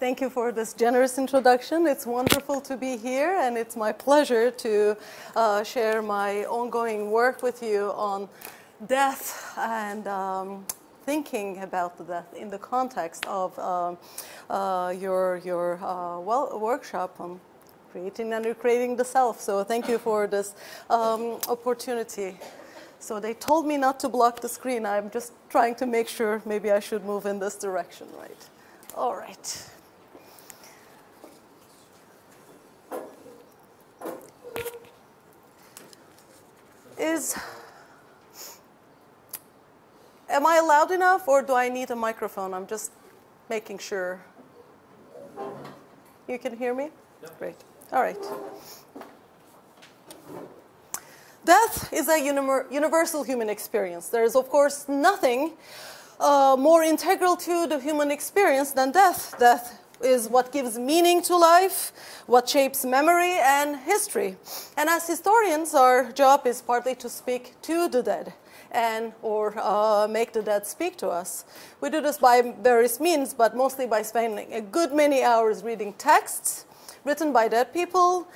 Thank you for this generous introduction. It's wonderful to be here, and it's my pleasure to share my ongoing work with you on death and thinking about the death in the context of your workshop on creating and recreating the self. So thank you for this opportunity. So they told me not to block the screen. I'm just trying to make sure maybe I should move in this direction, right? All right. Am I loud enough, or do I need a microphone? I'm just making sure. You can hear me? Yep. Great. All right. Death is a universal human experience. There is, of course, nothing more integral to the human experience than death. Death is what gives meaning to life, what shapes memory and history. And as historians, our job is partly to speak to the dead or make the dead speak to us. We do this by various means, but mostly by spending a good many hours reading texts written by dead people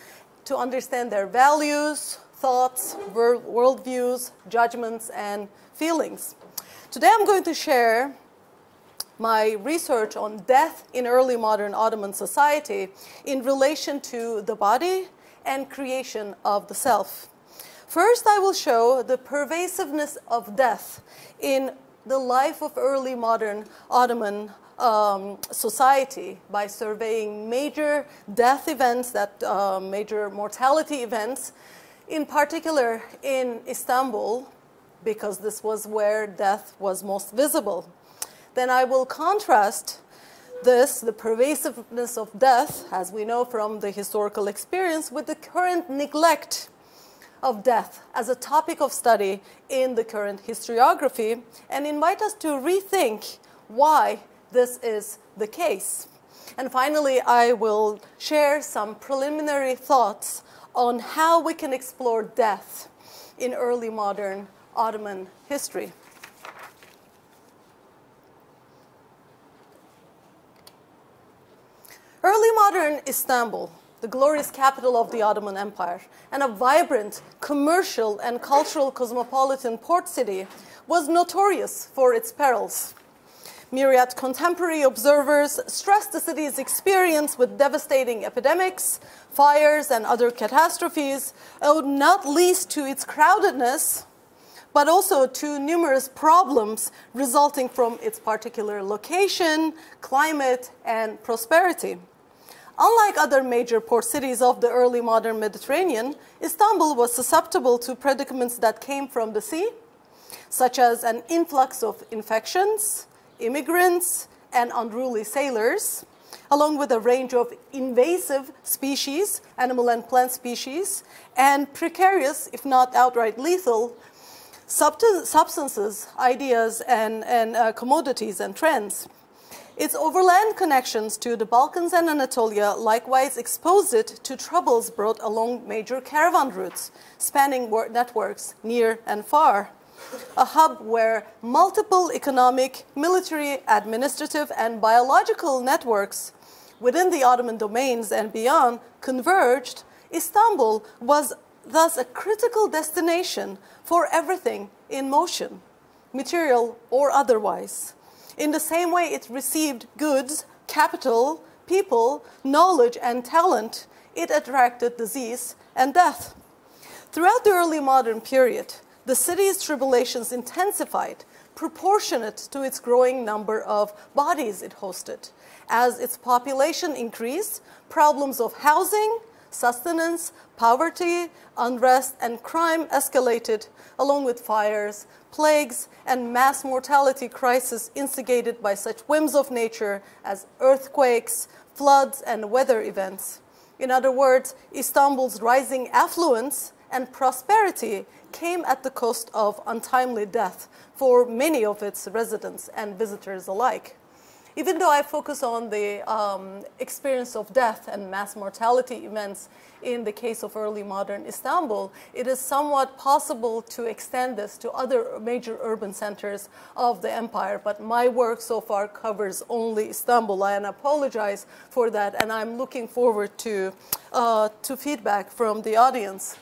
to understand their values, thoughts, worldviews, judgments, and feelings. Today I'm going to share my research on death in early modern Ottoman society in relation to the body and creation of the self. First, I will show the pervasiveness of death in the life of early modern Ottoman society by surveying major death events, major mortality events, in particular in Istanbul, because this was where death was most visible. Then I will contrast this, the pervasiveness of death, as we know from the historical experience, with the current neglect of death as a topic of study in the current historiography, and invite us to rethink why this is the case. And finally, I will share some preliminary thoughts on how we can explore death in early modern Ottoman history. Early modern Istanbul, the glorious capital of the Ottoman Empire, and a vibrant commercial and cultural cosmopolitan port city, was notorious for its perils. Myriad contemporary observers stressed the city's experience with devastating epidemics, fires, and other catastrophes, owed not least to its crowdedness, but also to numerous problems resulting from its particular location, climate, and prosperity. Unlike other major port cities of the early modern Mediterranean, Istanbul was susceptible to predicaments that came from the sea, such as an influx of infections, immigrants, and unruly sailors, along with a range of invasive species, animal and plant species, and precarious, if not outright lethal, substances, ideas, and commodities and trends. Its overland connections to the Balkans and Anatolia likewise exposed it to troubles brought along major caravan routes, spanning networks near and far. A hub where multiple economic, military, administrative, and biological networks within the Ottoman domains and beyond converged, Istanbul was thus a critical destination for everything in motion, material or otherwise. In the same way it received goods, capital, people, knowledge, and talent, it attracted disease and death. Throughout the early modern period, the city's tribulations intensified, proportionate to its growing number of bodies it hosted. As its population increased, problems of housing, sustenance, poverty, unrest, and crime escalated, along with fires, plagues, and mass mortality crises instigated by such whims of nature as earthquakes, floods, and weather events. In other words, Istanbul's rising affluence and prosperity came at the cost of untimely death for many of its residents and visitors alike. Even though I focus on the experience of death and mass mortality events in the case of early modern Istanbul, it is somewhat possible to extend this to other major urban centers of the empire. But my work so far covers only Istanbul, and I apologize for that. And I'm looking forward to feedback from the audience.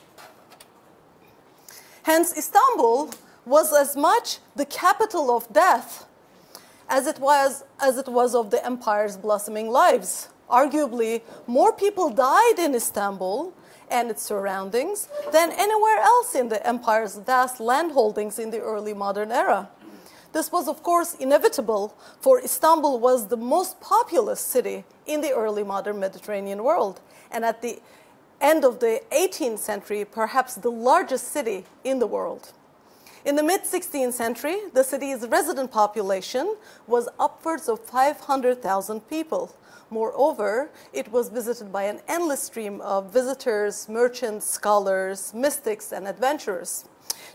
Hence, Istanbul was as much the capital of death as it was of the empire's blossoming lives. Arguably, more people died in Istanbul and its surroundings than anywhere else in the empire's vast landholdings in the early modern era. This was, of course, inevitable, for Istanbul was the most populous city in the early modern Mediterranean world, and at the end of the 18th century, perhaps the largest city in the world. In the mid-16th century, the city's resident population was upwards of 500,000 people. Moreover, it was visited by an endless stream of visitors, merchants, scholars, mystics, and adventurers.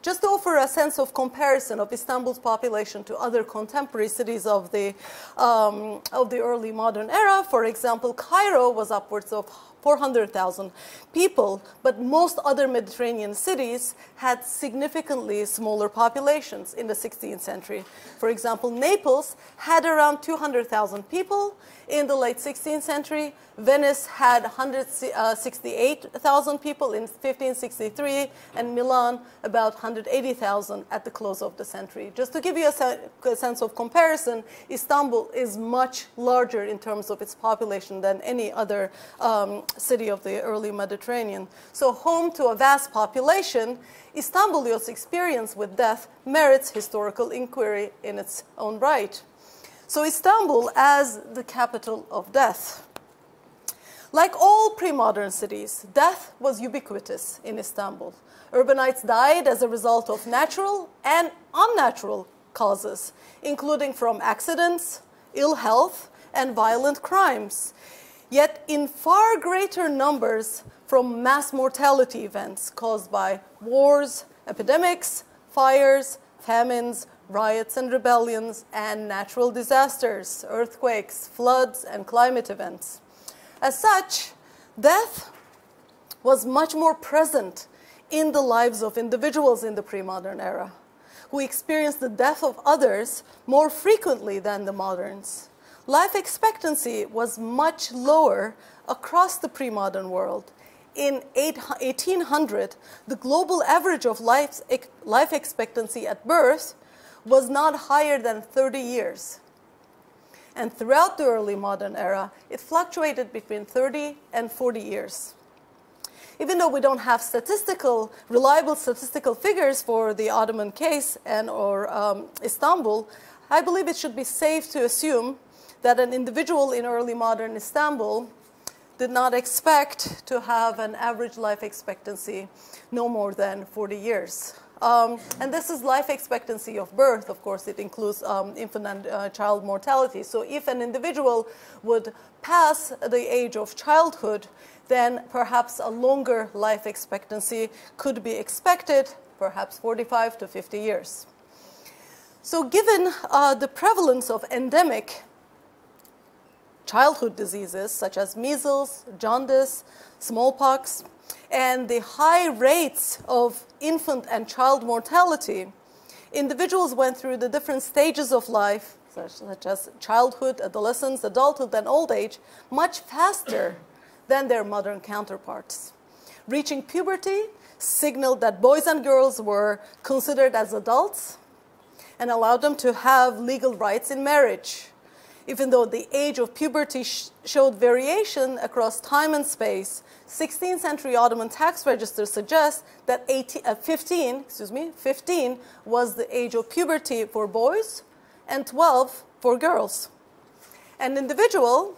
Just to offer a sense of comparison of Istanbul's population to other contemporary cities of the early modern era, for example, Cairo was upwards of 400,000 people, but most other Mediterranean cities had significantly smaller populations in the 16th century. For example, Naples had around 200,000 people in the late 16th century. Venice had 168,000 people in 1563, and Milan about 180,000 at the close of the century. Just to give you a sense of comparison, Istanbul is much larger in terms of its population than any other city of the early Mediterranean. So home to a vast population, Istanbul's experience with death merits historical inquiry in its own right. So Istanbul as the capital of death. Like all pre-modern cities, death was ubiquitous in Istanbul. Urbanites died as a result of natural and unnatural causes, including from accidents, ill health, and violent crimes. Yet in far greater numbers from mass mortality events caused by wars, epidemics, fires, famines, riots and rebellions, and natural disasters, earthquakes, floods, and climate events. As such, death was much more present in the lives of individuals in the pre-modern era, who experienced the death of others more frequently than the moderns. Life expectancy was much lower across the pre-modern world. In 1800, the global average of life expectancy at birth was not higher than 30 years. And throughout the early modern era, it fluctuated between 30 and 40 years. Even though we don't have reliable statistical figures for the Ottoman case or Istanbul, I believe it should be safe to assume that an individual in early modern Istanbul did not expect to have an average life expectancy no more than 40 years. And this is life expectancy of birth. Of course, it includes infant and child mortality. So if an individual would pass the age of childhood, then perhaps a longer life expectancy could be expected, perhaps 45 to 50 years. So given the prevalence of endemic childhood diseases such as measles, jaundice, smallpox, and the high rates of infant and child mortality, individuals went through the different stages of life, such as childhood, adolescence, adulthood, and old age, much faster than their modern counterparts. Reaching puberty signaled that boys and girls were considered as adults and allowed them to have legal rights in marriage. Even though the age of puberty showed variation across time and space, 16th century Ottoman tax registers suggest that 15 was the age of puberty for boys and 12 for girls. An individual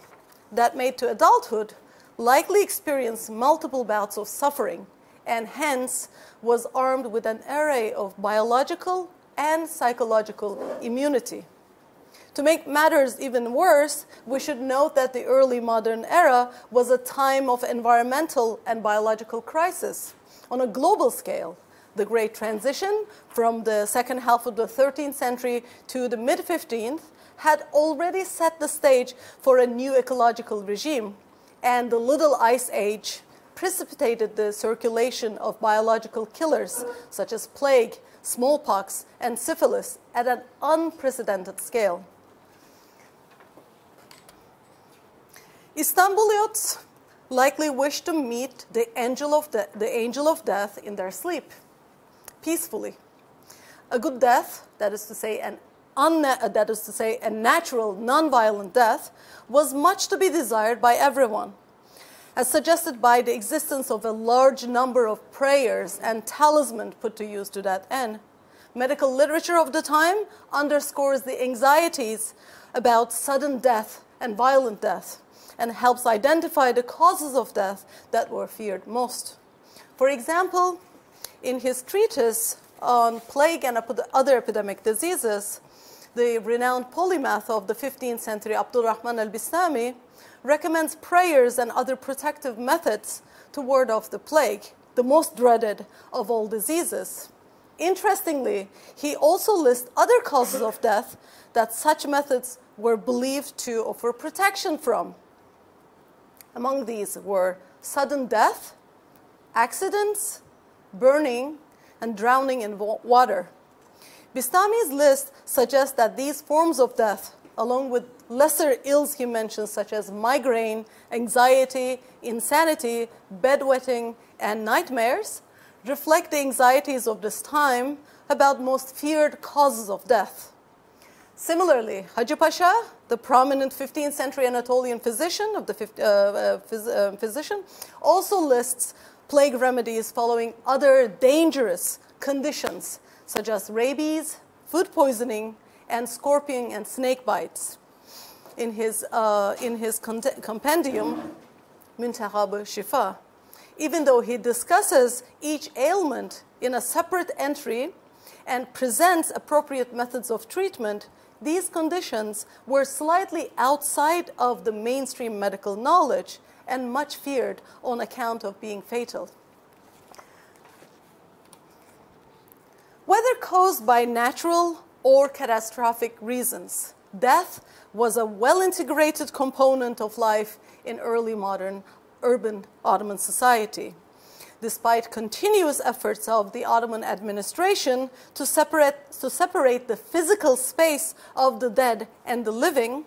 that made to adulthood likely experienced multiple bouts of suffering and hence was armed with an array of biological and psychological immunity. To make matters even worse, we should note that the early modern era was a time of environmental and biological crisis on a global scale. The Great Transition from the second half of the 13th century to the mid-15th had already set the stage for a new ecological regime, and the Little Ice Age precipitated the circulation of biological killers such as plague, smallpox, and syphilis at an unprecedented scale. Istanbuliots likely wished to meet the angel of death in their sleep, peacefully. A good death, that is to say a natural, non-violent death, was much to be desired by everyone, as suggested by the existence of a large number of prayers and talismans put to use to that end. Medical literature of the time underscores the anxieties about sudden death and violent death, and helps identify the causes of death that were feared most. For example, in his treatise on plague and other epidemic diseases, the renowned polymath of the 15th century, Abdurrahman al-Bistami, recommends prayers and other protective methods to ward off the plague, the most dreaded of all diseases. Interestingly, he also lists other causes of death that such methods were believed to offer protection from. Among these were sudden death, accidents, burning, and drowning in water. Bistami's list suggests that these forms of death, along with lesser ills he mentions such as migraine, anxiety, insanity, bedwetting, and nightmares, reflect the anxieties of this time about most feared causes of death. Similarly, Hacı Pasha, the prominent 15th century Anatolian physician, also lists plague remedies following other dangerous conditions such as rabies, food poisoning, and scorpion and snake bites in his compendium, Muntahab Shifa. Even though he discusses each ailment in a separate entry and presents appropriate methods of treatment, these conditions were slightly outside of the mainstream medical knowledge and much feared on account of being fatal. Whether caused by natural or catastrophic reasons, death was a well-integrated component of life in early modern urban Ottoman society. Despite continuous efforts of the Ottoman administration to separate the physical space of the dead and the living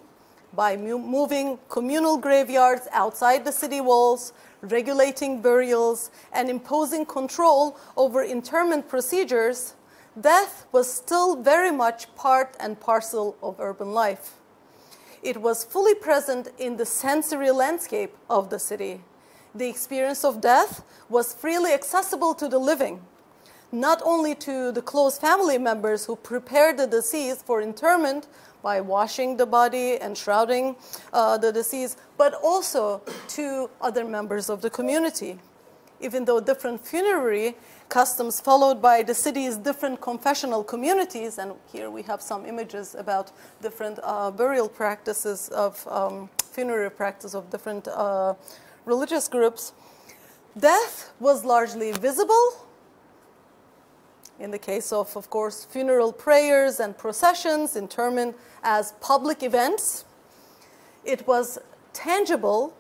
by moving communal graveyards outside the city walls, regulating burials, and imposing control over interment procedures, death was still very much part and parcel of urban life. It was fully present in the sensory landscape of the city. The experience of death was freely accessible to the living, not only to the close family members who prepared the deceased for interment by washing the body and shrouding the deceased, but also to other members of the community. Even though different funerary customs followed by the city's different confessional communities, and here we have some images about different burial practices of funerary practice of different religious groups, death was largely visible. In the case of course, funeral prayers and processions, interment as public events, it was tangible.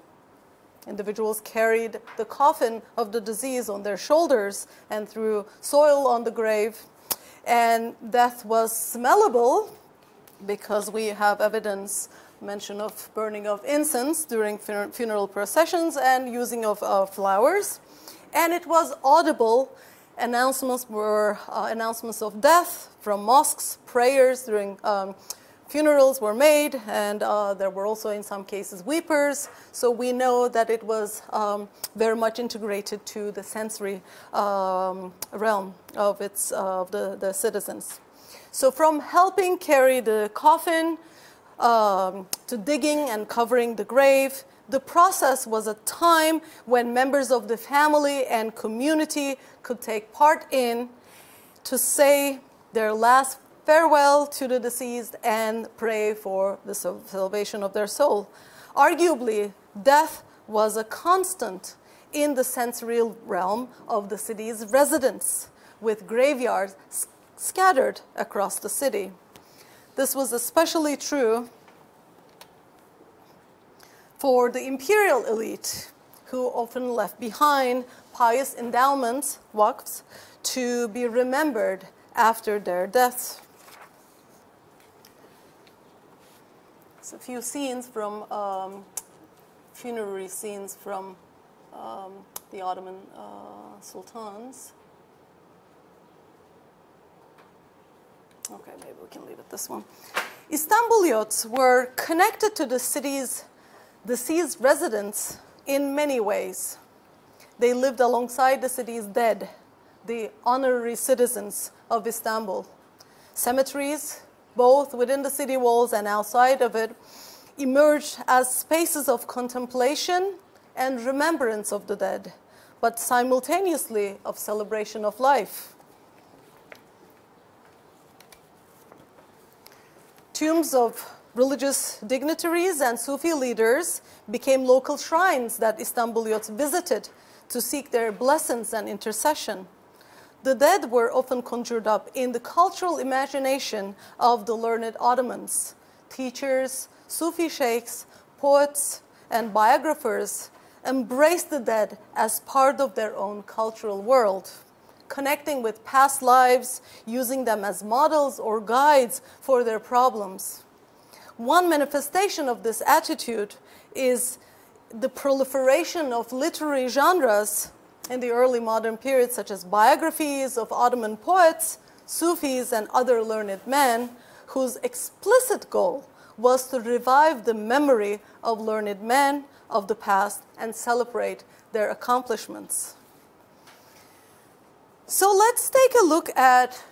Individuals carried the coffin of the deceased on their shoulders and threw soil on the grave. And death was smellable because we have evidence, mention of burning of incense during funeral processions and using of flowers. And it was audible. Announcements were announcements of death from mosques, prayers during funerals were made, and there were also in some cases weepers. So we know that it was very much integrated to the sensory realm of the citizens. So from helping carry the coffin to digging and covering the grave, the process was a time when members of the family and community could take part in to say their last farewell to the deceased and pray for the salvation of their soul. Arguably, death was a constant in the sensorial realm of the city's residents, with graveyards scattered across the city. this was especially true for the imperial elite, who often left behind pious endowments, waqfs, to be remembered after their deaths. So a few scenes from funerary scenes from the Ottoman sultans. Okay, maybe we can leave it this one. Istanbuliots were connected to the city's deceased residents in many ways. They lived alongside the city's dead, the honorary citizens of Istanbul. Cemeteries, both within the city walls and outside of it, emerged as spaces of contemplation and remembrance of the dead, but simultaneously of celebration of life. Tombs of religious dignitaries and Sufi leaders became local shrines that Istanbuliots visited to seek their blessings and intercession. The dead were often conjured up in the cultural imagination of the learned Ottomans. Teachers, Sufi sheikhs, poets, and biographers embraced the dead as part of their own cultural world, connecting with past lives, using them as models or guides for their problems. One manifestation of this attitude is the proliferation of literary genres in the early modern period, such as biographies of Ottoman poets, Sufis, and other learned men, whose explicit goal was to revive the memory of learned men of the past and celebrate their accomplishments. So let's take a look at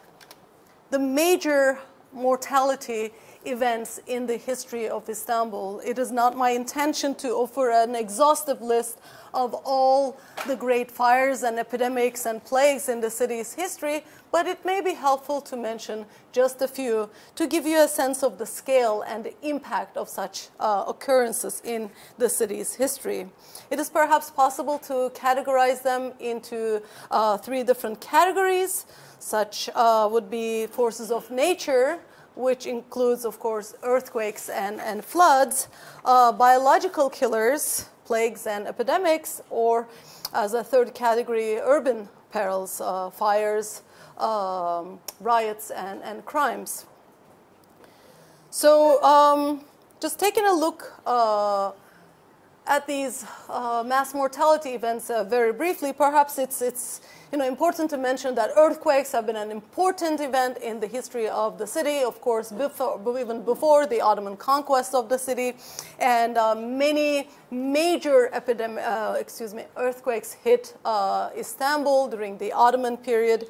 the major mortality events in the history of Istanbul. It is not my intention to offer an exhaustive list of all the great fires and epidemics and plagues in the city's history, but it may be helpful to mention just a few to give you a sense of the scale and the impact of such occurrences in the city's history. It is perhaps possible to categorize them into three different categories. Such would be forces of nature, which includes, of course, earthquakes and floods, biological killers, plagues and epidemics, or as a third category, urban perils, fires, riots, and crimes. So just taking a look at these mass mortality events very briefly, perhaps it's important to mention that earthquakes have been an important event in the history of the city, of course, even before the Ottoman conquest of the city, and many major earthquakes hit Istanbul during the Ottoman period,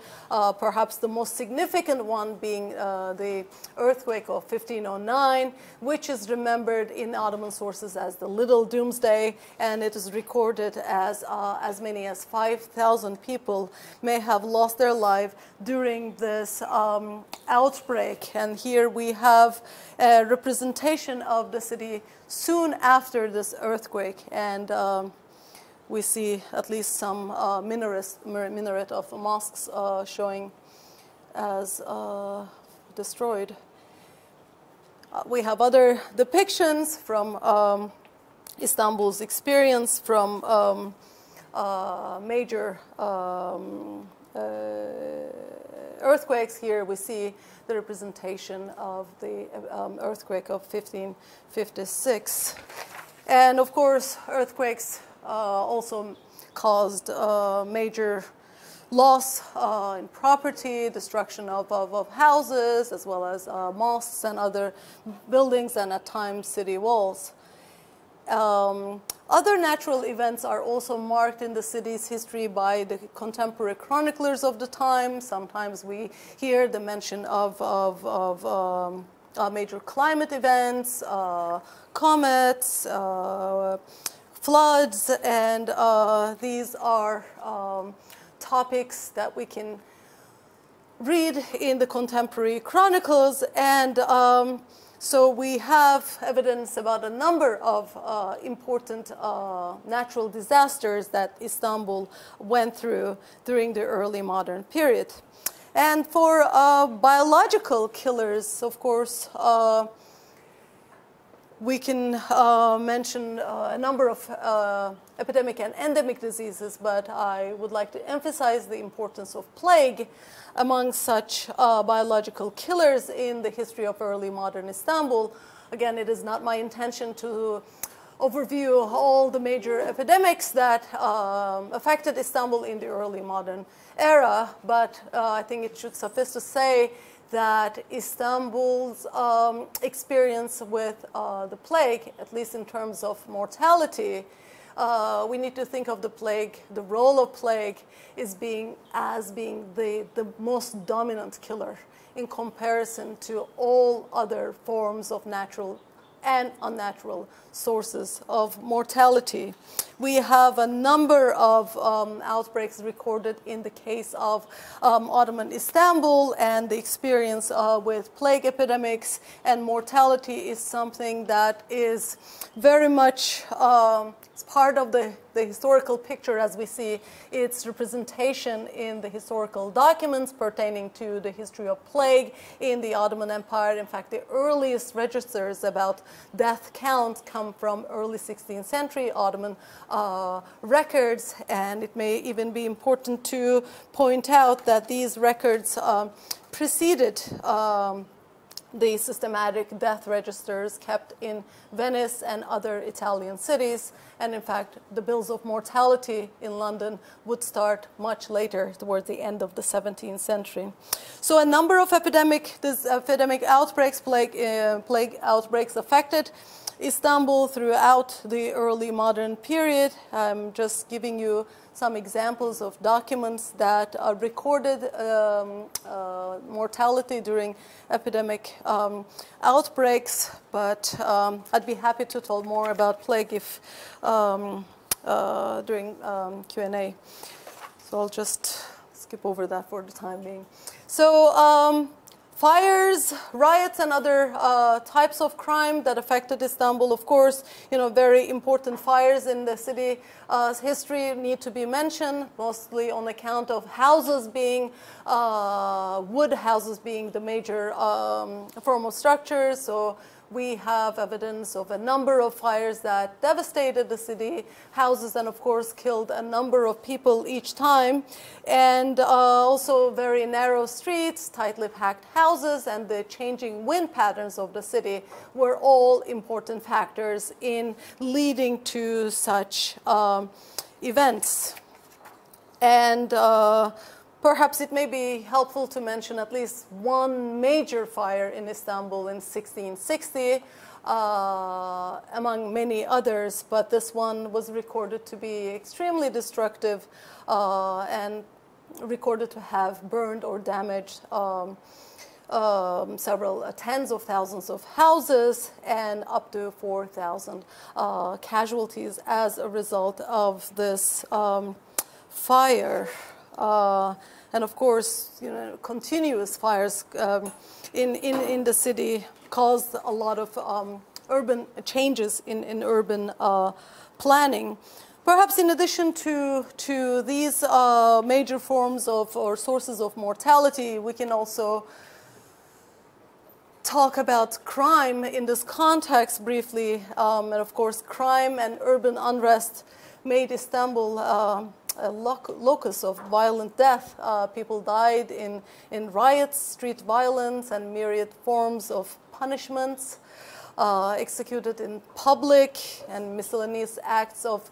perhaps the most significant one being the earthquake of 1509, which is remembered in Ottoman sources as the Little Doomsday, and it is recorded as many as 5,000 people may have lost their life during this outbreak. And here we have a representation of the city soon after this earthquake, and we see at least some minaret of mosques showing as destroyed. We have other depictions from Istanbul's experience from major earthquakes. Here we see the representation of the earthquake of 1556. And of course, earthquakes also caused major loss in property, destruction of houses, as well as mosques and other buildings, and at times city walls. Other natural events are also marked in the city's history by the contemporary chroniclers of the time. Sometimes we hear the mention of major climate events, comets, floods, and these are topics that we can read in the contemporary chronicles, and so we have evidence about a number of important natural disasters that Istanbul went through during the early modern period. And for biological killers, of course, we can mention a number of epidemic and endemic diseases, but I would like to emphasize the importance of plague among such biological killers in the history of early modern Istanbul. Again, it is not my intention to overview all the major epidemics that affected Istanbul in the early modern era, but I think it should suffice to say that Istanbul's experience with the plague, at least in terms of mortality, we need to think of the plague, the role of plague as being the most dominant killer in comparison to all other forms of natural and unnatural sources of mortality. We have a number of outbreaks recorded in the case of Ottoman Istanbul, and the experience with plague epidemics and mortality is something that is very much part of the historical picture as we see its representation in the historical documents pertaining to the history of plague in the Ottoman Empire. In fact, the earliest registers about death count come from early 16th century Ottoman records, and it may even be important to point out that these records preceded the systematic death registers kept in Venice and other Italian cities. And in fact, the bills of mortality in London would start much later, towards the end of the 17th century. So a number of epidemic outbreaks, plague outbreaks affected Istanbul throughout the early modern period. I'm just giving you some examples of documents that recorded mortality during epidemic outbreaks, but I'd be happy to tell more about plague if during Q&A. So I'll just skip over that for the time being. So fires, riots, and other types of crime that affected Istanbul. Of course, very important fires in the city's history need to be mentioned, mostly on account of houses being, wood houses being the major form of structure. So we have evidence of a number of fires that devastated the city houses and, of course, killed a number of people each time. And also very narrow streets, tightly packed houses, and the changing wind patterns of the city were all important factors in leading to such events. And perhaps it may be helpful to mention at least one major fire in Istanbul in 1660, among many others, but this one was recorded to be extremely destructive and recorded to have burned or damaged several tens of thousands of houses and up to 4,000 casualties as a result of this fire. And of course, continuous fires in the city caused a lot of urban changes in urban planning. Perhaps in addition to these major forms of or sources of mortality, we can also talk about crime in this context briefly. And of course, crime and urban unrest made Istanbul a locus of violent death. People died in riots, street violence, and myriad forms of punishments, executed in public, and miscellaneous acts of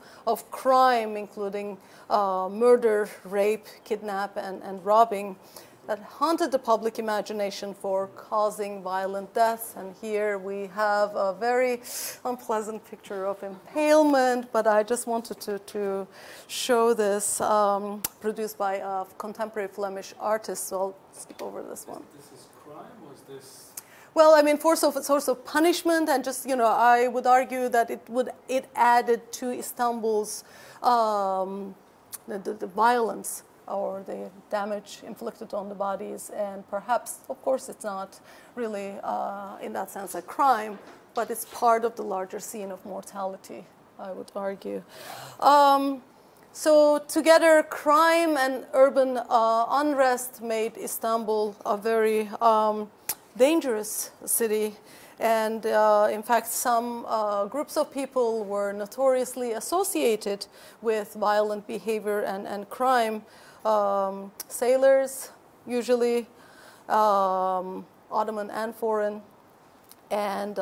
crime, including murder, rape, kidnap, and robbing, that haunted the public imagination for causing violent deaths. And here we have a very unpleasant picture of impalement, but I just wanted to show this, produced by a contemporary Flemish artist, so I'll skip over this one. This is crime, or is this? Well, I mean, source of punishment, and just, I would argue that it added to Istanbul's, the violence or the damage inflicted on the bodies, and perhaps, of course, it's not really, in that sense, a crime, but it's part of the larger scene of mortality, I would argue. So together, crime and urban unrest made Istanbul a very dangerous city. And in fact, some groups of people were notoriously associated with violent behavior and crime. Sailors, usually, Ottoman and foreign, and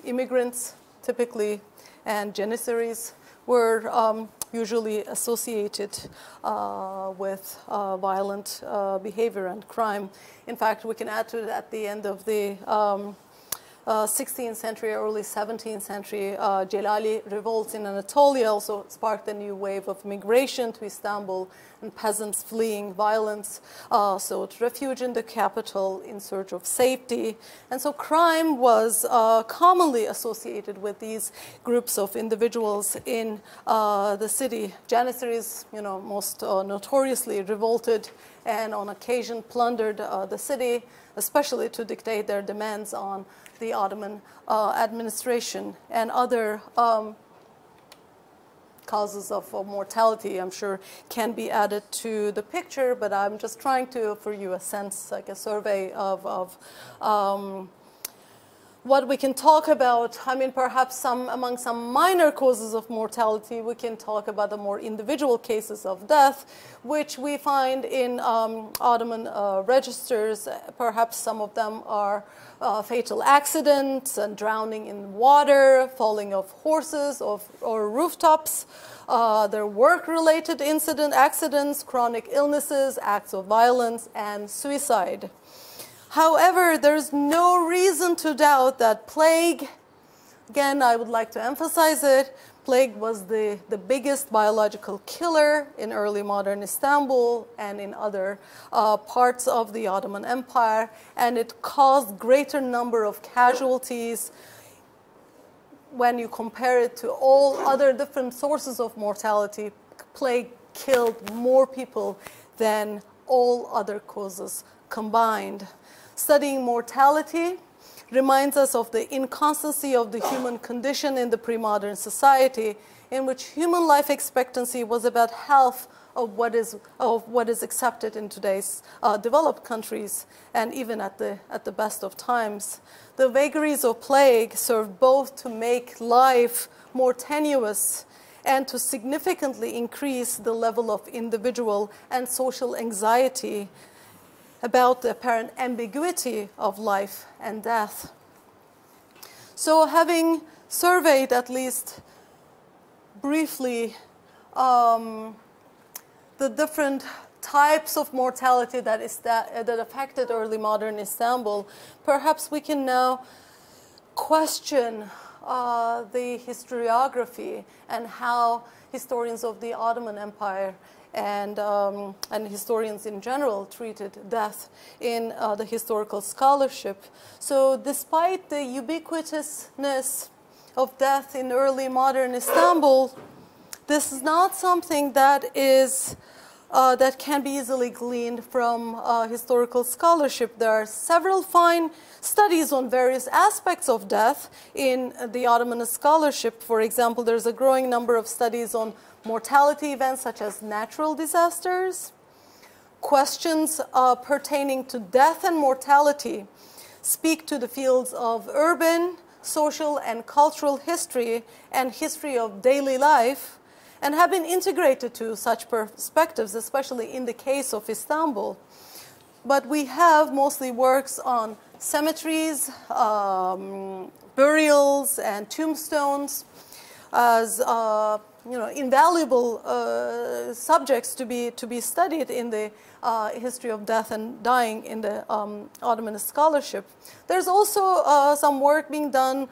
immigrants, typically, and Janissaries were usually associated with violent behavior and crime. In fact, we can add to it at the end of the 16th century, early 17th century, Celali revolts in Anatolia also sparked a new wave of migration to Istanbul and peasants fleeing violence, sought refuge in the capital in search of safety. And so crime was commonly associated with these groups of individuals in the city. Janissaries, most notoriously revolted and on occasion plundered the city, especially to dictate their demands on the Ottoman administration. And other causes of mortality, I'm sure, can be added to the picture, but I'm just trying to offer you a sense, like a survey of what we can talk about. I mean, perhaps among some minor causes of mortality, we can talk about the more individual cases of death, which we find in Ottoman registers. Perhaps some of them are fatal accidents and drowning in water, falling off horses or rooftops. There are work-related accidents, chronic illnesses, acts of violence, and suicide. However, there's no reason to doubt that plague, again, I would like to emphasize it, plague was the biggest biological killer in early modern Istanbul and in other parts of the Ottoman Empire, and it caused greater number of casualties when you compare it to all other different sources of mortality. Plague killed more people than all other causes combined. Studying mortality reminds us of the inconstancy of the human condition in the pre-modern society, in which human life expectancy was about half of what is accepted in today's developed countries, and even at the best of times. The vagaries of plague served both to make life more tenuous and to significantly increase the level of individual and social anxiety about the apparent ambiguity of life and death. So having surveyed at least briefly the different types of mortality that affected early modern Istanbul, perhaps we can now question the historiography and how historians of the Ottoman Empire and historians in general treated death in the historical scholarship. So despite the ubiquitousness of death in early modern Istanbul, this is not something that can be easily gleaned from historical scholarship. There are several fine studies on various aspects of death in the Ottoman scholarship. For example, there's a growing number of studies on mortality events such as natural disasters. Questions pertaining to death and mortality speak to the fields of urban, social, and cultural history and history of daily life, and have been integrated to such perspectives, especially in the case of Istanbul. But we have mostly works on cemeteries, burials, and tombstones as invaluable subjects to be studied in the history of death and dying in the Ottoman scholarship. There's also some work being done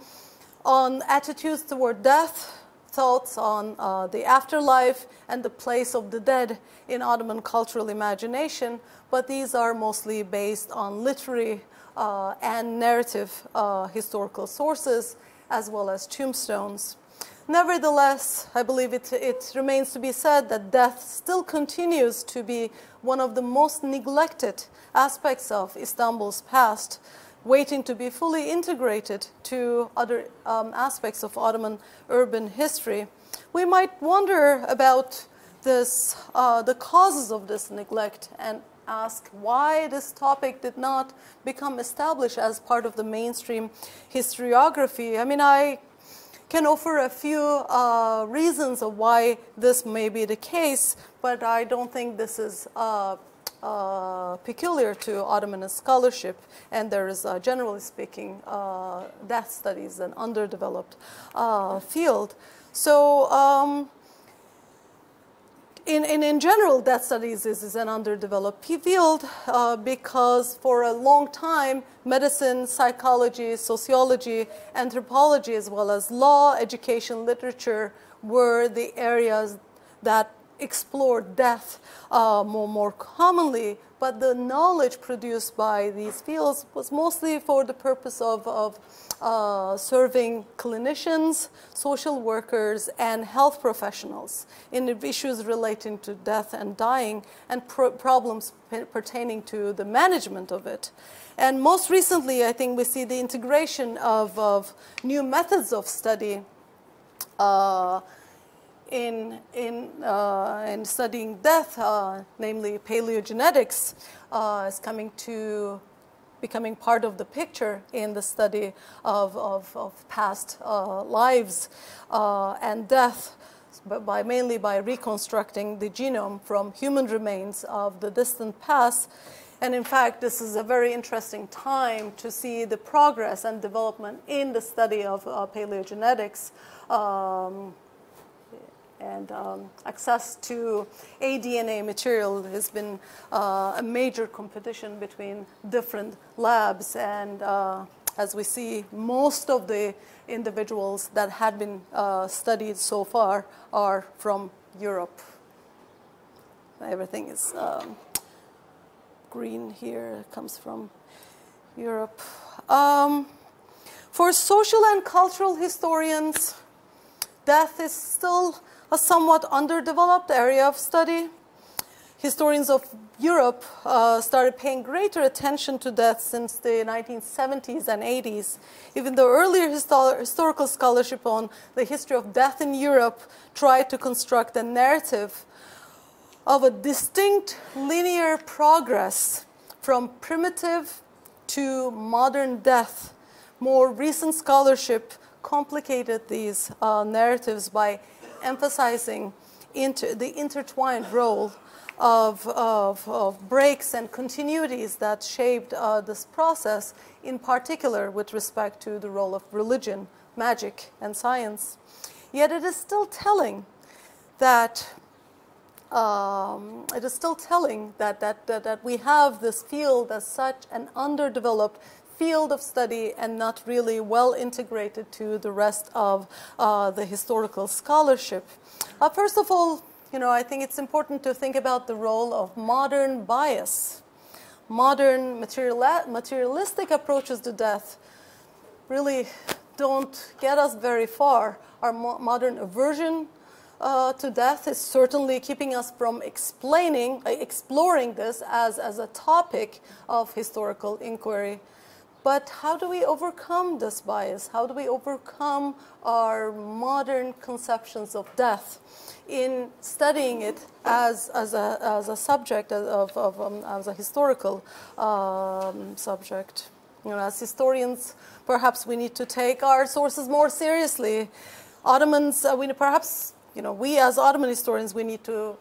on attitudes toward death, thoughts on the afterlife and the place of the dead in Ottoman cultural imagination, but these are mostly based on literary and narrative historical sources, as well as tombstones. Nevertheless, I believe it remains to be said that death still continues to be one of the most neglected aspects of Istanbul's past, waiting to be fully integrated to other aspects of Ottoman urban history. We might wonder about the causes of this neglect and ask why this topic did not become established as part of the mainstream historiography. I mean, I can offer a few reasons of why this may be the case, but I don't think this is peculiar to Ottoman scholarship, and there is, generally speaking, death studies an underdeveloped field. So in general, death studies is an underdeveloped field because for a long time, medicine, psychology, sociology, anthropology, as well as law, education, literature were the areas that explored death more commonly, but the knowledge produced by these fields was mostly for the purpose of serving clinicians, social workers, and health professionals in issues relating to death and dying and problems pertaining to the management of it. And most recently, I think we see the integration of new methods of study in studying death, namely paleogenetics, is becoming part of the picture in the study of past lives and death, but mainly by reconstructing the genome from human remains of the distant past. And in fact, this is a very interesting time to see the progress and development in the study of paleogenetics. And access to aDNA material has been a major competition between different labs. And as we see, most of the individuals that had been studied so far are from Europe. Everything is green here, comes from Europe. For social and cultural historians, death is still a somewhat underdeveloped area of study. Historians of Europe started paying greater attention to death since the 1970s and 80s, even though earlier historical scholarship on the history of death in Europe tried to construct a narrative of a distinct linear progress from primitive to modern death. More recent scholarship complicated these narratives by emphasizing the intertwined role of breaks and continuities that shaped this process, in particular with respect to the role of religion, magic, and science. Yet it is still telling that we have this field as such an underdeveloped field of study and not really well integrated to the rest of the historical scholarship. First of all, I think it's important to think about the role of modern bias. Modern materialistic approaches to death really don't get us very far. Our modern aversion to death is certainly keeping us from exploring this as a topic of historical inquiry. But how do we overcome this bias? How do we overcome our modern conceptions of death in studying it as a subject, as a historical subject? As historians, perhaps we need to take our sources more seriously. Ottomans, we as Ottoman historians, we need to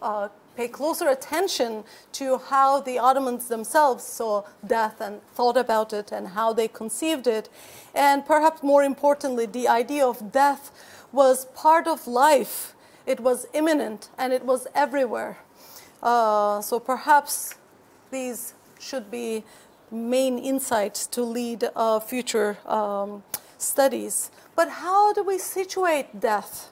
pay closer attention to how the Ottomans themselves saw death and thought about it and how they conceived it. And perhaps more importantly, the idea of death was part of life. It was imminent and it was everywhere. So perhaps these should be main insights to lead future studies. But how do we situate death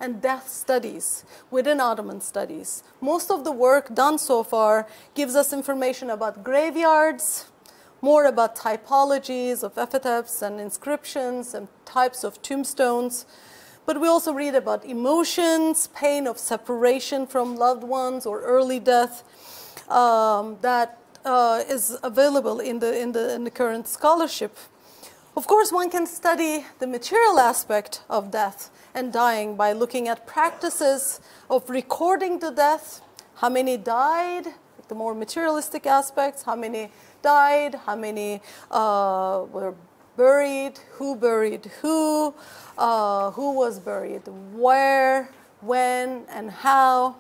and death studies within Ottoman studies? Most of the work done so far gives us information about graveyards, more about typologies of epitaphs and inscriptions and types of tombstones. But we also read about emotions, pain of separation from loved ones or early death that is available in the current scholarship. Of course, one can study the material aspect of death and dying by looking at practices of recording the death, how many died, the more materialistic aspects, how many died, how many were buried, who was buried, where, when, and how,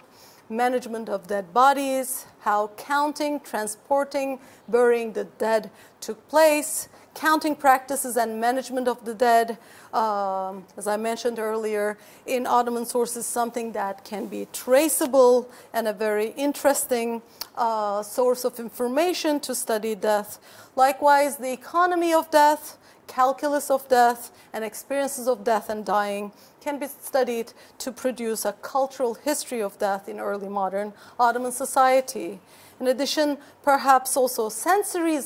management of dead bodies, how counting, transporting, burying the dead took place, counting practices and management of the dead, as I mentioned earlier, in Ottoman sources, something that can be traceable and a very interesting source of information to study death. Likewise, the economy of death, calculus of death, and experiences of death and dying can be studied to produce a cultural history of death in early modern Ottoman society. In addition, perhaps also sensory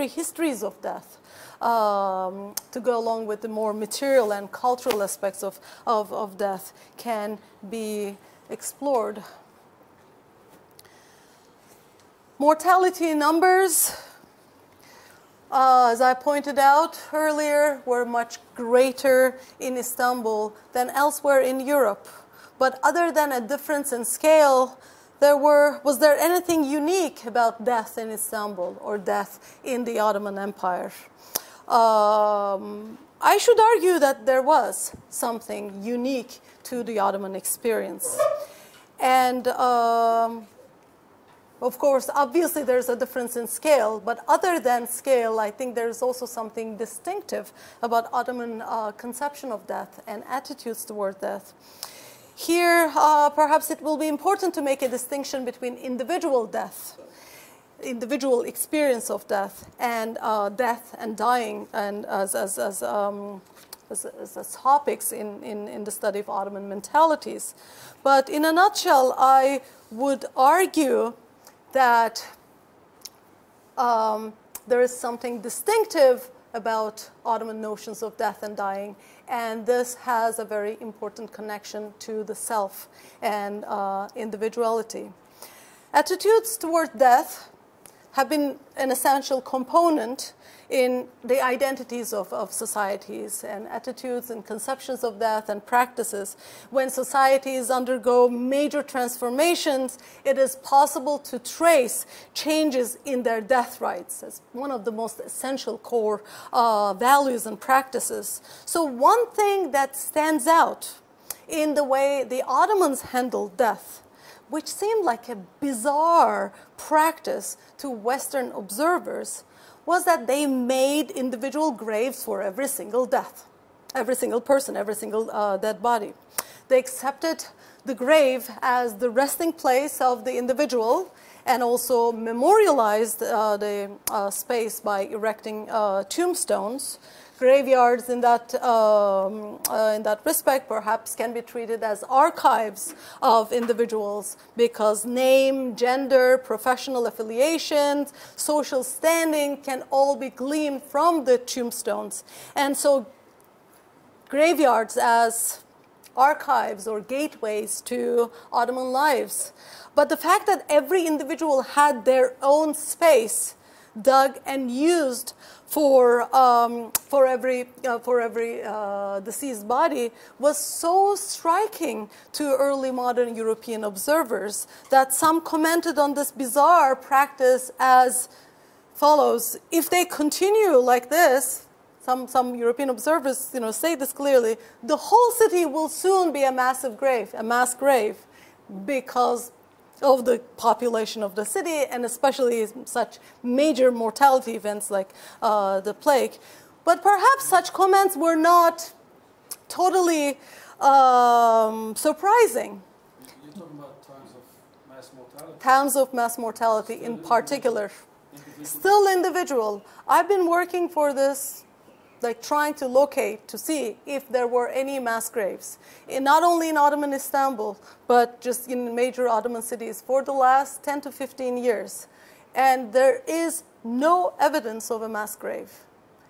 histories of death to go along with the more material and cultural aspects of death can be explored. Mortality numbers, as I pointed out earlier, were much greater in Istanbul than elsewhere in Europe. But other than a difference in scale, was there anything unique about death in Istanbul or death in the Ottoman Empire? I should argue that there was something unique to the Ottoman experience. And of course, obviously there's a difference in scale, but other than scale, I think there's also something distinctive about Ottoman conception of death and attitudes toward death. Here, perhaps it will be important to make a distinction between individual death, individual experience of death, and death and dying, and as topics in the study of Ottoman mentalities. But in a nutshell, I would argue that there is something distinctive about Ottoman notions of death and dying, and this has a very important connection to the self and individuality. Attitudes toward death have been an essential component in the identities of societies, and attitudes and conceptions of death and practices. When societies undergo major transformations, it is possible to trace changes in their death rites as one of the most essential core values and practices. So one thing that stands out in the way the Ottomans handled death, which seemed like a bizarre practice to Western observers, was that they made individual graves for every single death, every single person, every single dead body. They accepted the grave as the resting place of the individual and also memorialized the space by erecting tombstones. Graveyards in that respect perhaps can be treated as archives of individuals because name, gender, professional affiliations, social standing can all be gleaned from the tombstones. And so graveyards as archives or gateways to Ottoman lives. But the fact that every individual had their own space dug and used for every deceased body was so striking to early modern European observers that some commented on this bizarre practice as follows: if they continue like this, some European observers say this clearly, the whole city will soon be a massive grave, a mass grave, because of the population of the city, and especially such major mortality events like the plague. But perhaps such comments were not totally surprising. You're talking about times of mass mortality? Times of mass mortality in particular. Still individual. I've been working for this, like trying to locate, to see if there were any mass graves, not only in Ottoman Istanbul, but just in major Ottoman cities for the last 10 to 15 years. And there is no evidence of a mass grave.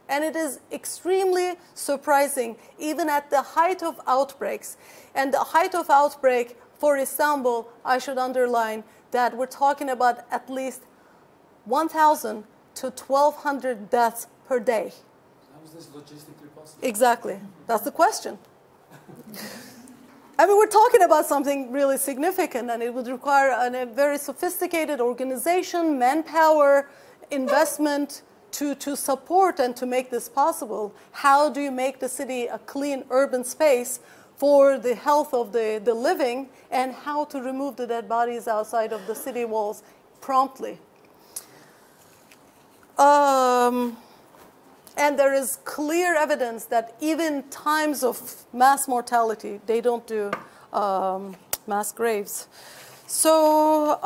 And it is extremely surprising, even at the height of outbreaks. And the height of outbreak for Istanbul, I should underline that we're talking about at least 1,000 to 1,200 deaths per day. is this logistically possible? Exactly. That's the question. I mean, we're talking about something really significant, and it would require a very sophisticated organization, manpower, investment to support and to make this possible. How do you make the city a clean urban space for the health of the living, and how to remove the dead bodies outside of the city walls promptly? And there is clear evidence that even times of mass mortality, they don't do mass graves. So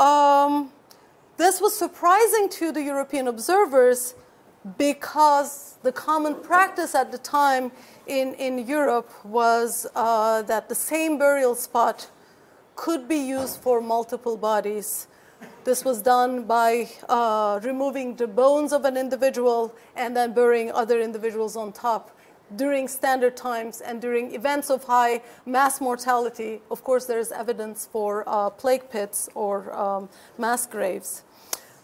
this was surprising to the European observers because the common practice at the time in Europe was that the same burial spot could be used for multiple bodies. This was done by removing the bones of an individual and then burying other individuals on top during standard times and during events of high mass mortality. Of course, there is evidence for plague pits or mass graves.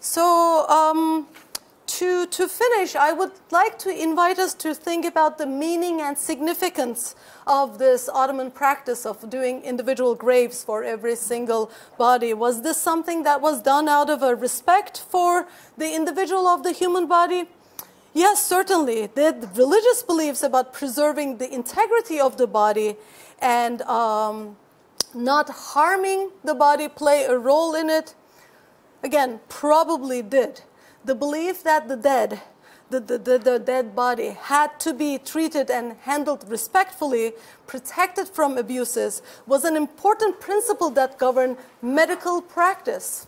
So to finish, I would like to invite us to think about the meaning and significance of this Ottoman practice of doing individual graves for every single body. Was this something that was done out of a respect for the individual of the human body? Yes, certainly. The religious beliefs about preserving the integrity of the body and not harming the body play a role in it? Again, probably did. The belief that the dead body had to be treated and handled respectfully, protected from abuses, was an important principle that governed medical practice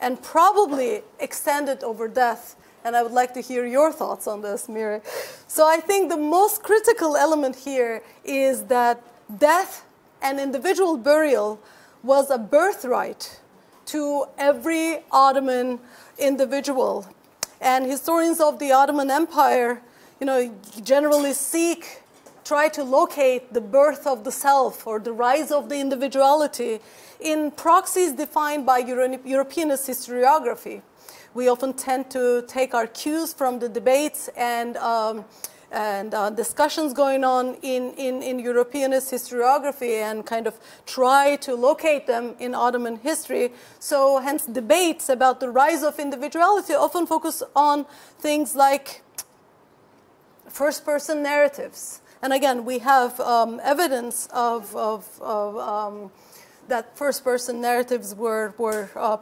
and probably extended over death. And I would like to hear your thoughts on this, Miri. So I think the most critical element here is that death and individual burial was a birthright to every Ottoman individual. And historians of the Ottoman Empire, generally try to locate the birth of the self or the rise of the individuality in proxies defined by Europeanist historiography. We often tend to take our cues from the debates and discussions going on in Europeanist historiography and kind of try to locate them in Ottoman history. So hence debates about the rise of individuality often focus on things like first-person narratives. And again, we have evidence of that first-person narratives were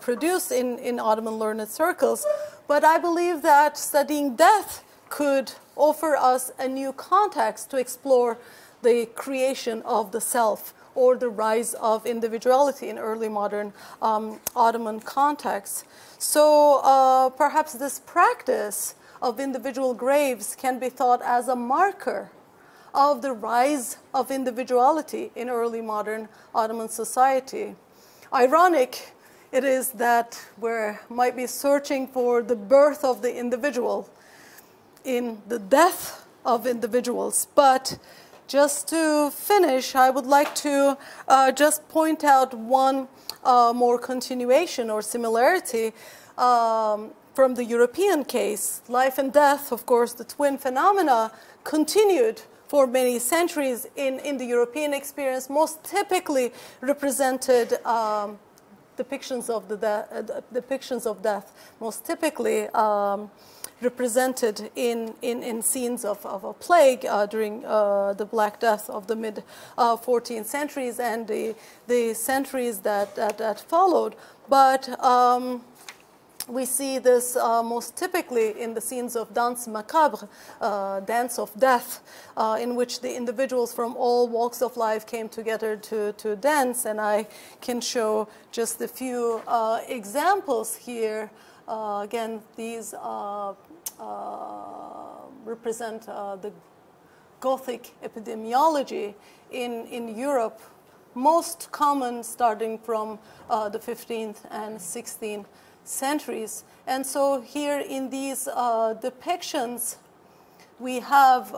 produced in Ottoman learned circles. But I believe that studying death could offer us a new context to explore the creation of the self or the rise of individuality in early modern Ottoman contexts. So perhaps this practice of individual graves can be thought as a marker of the rise of individuality in early modern Ottoman society. Ironic it is that we might be searching for the birth of the individual in the death of individuals. But just to finish, I would like to just point out one more continuation or similarity from the European case. Life and death, of course, the twin phenomena continued for many centuries in the European experience, most typically represented depictions of death, most typically represented in scenes of a plague during the Black Death of the mid-14th centuries and the centuries that followed. But we see this most typically in the scenes of danse macabre, dance of death, in which the individuals from all walks of life came together to dance. And I can show just a few examples here. Again, these represent the Gothic epidemiology in Europe, most common starting from the 15th and 16th centuries. And so here in these depictions, we have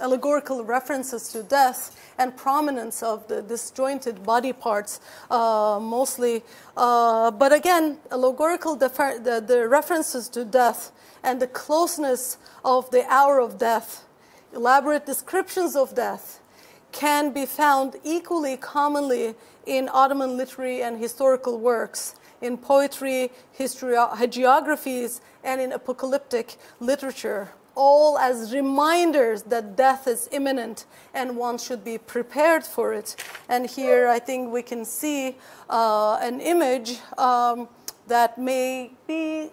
allegorical references to death and prominence of the disjointed body parts mostly. But again, allegorical, the references to death and the closeness of the hour of death, elaborate descriptions of death, can be found equally commonly in Ottoman literary and historical works, in poetry, hagiographies, and in apocalyptic literature, all as reminders that death is imminent and one should be prepared for it. And here I think we can see an image that may be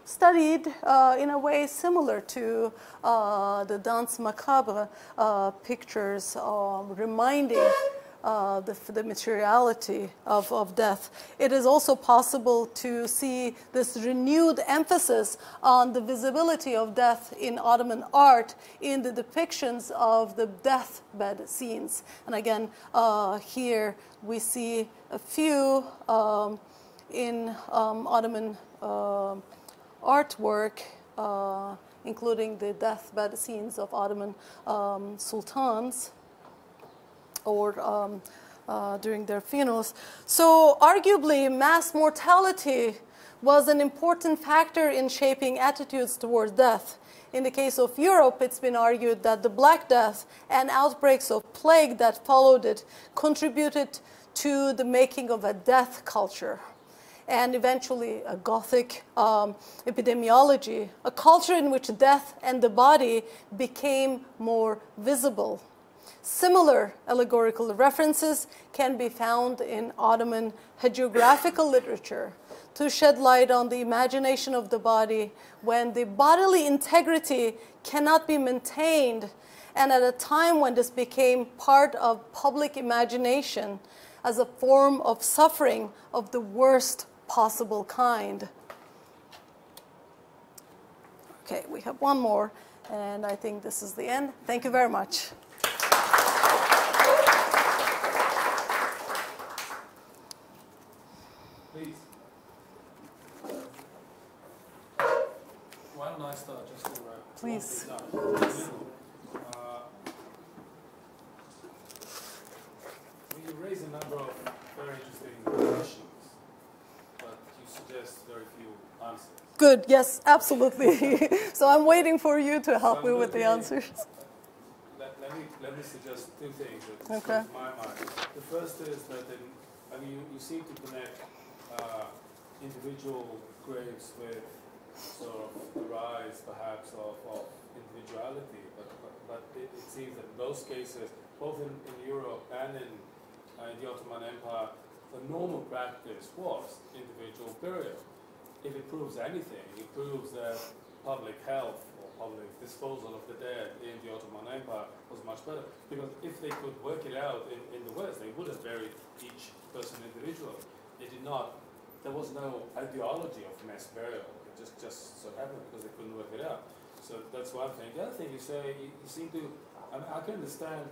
studied in a way similar to the Danse Macabre pictures, reminding the materiality of death. It is also possible to see this renewed emphasis on the visibility of death in Ottoman art in the depictions of the deathbed scenes. And again, here we see a few in Ottoman artwork, including the deathbed scenes of Ottoman sultans, or during their funerals. So arguably, mass mortality was an important factor in shaping attitudes towards death. In the case of Europe, it's been argued that the Black Death and outbreaks of plague that followed it contributed to the making of a death culture, and eventually a Gothic epidemiology, a culture in which death and the body became more visible. Similar allegorical references can be found in Ottoman hagiographical literature to shed light on the imagination of the body when the bodily integrity cannot be maintained, and at a time when this became part of public imagination as a form of suffering of the worst possible kind. Okay, we have one more, and I think this is the end. Thank you very much. Please. Why don't I start just to please. You raise a number of very interesting questions, but you suggest very few answers. Good, yes, absolutely. So I'm waiting for you to help me with the answers. Let me suggest two things that okay. come to my mind. The first is that you seem to connect individual graves with sort of the rise, perhaps, of individuality. But it seems that in those cases, both in Europe and in the Ottoman Empire, the normal practice was individual burial. If it proves anything, it proves that public health or public disposal of the dead in the Ottoman Empire was much better. Because if they could work it out in the West, they would have buried each person individually. They did not. There was no ideology of mass burial. It just so happened because they couldn't work it out. So that's one thing. The other thing you say, you seem to, I can understand,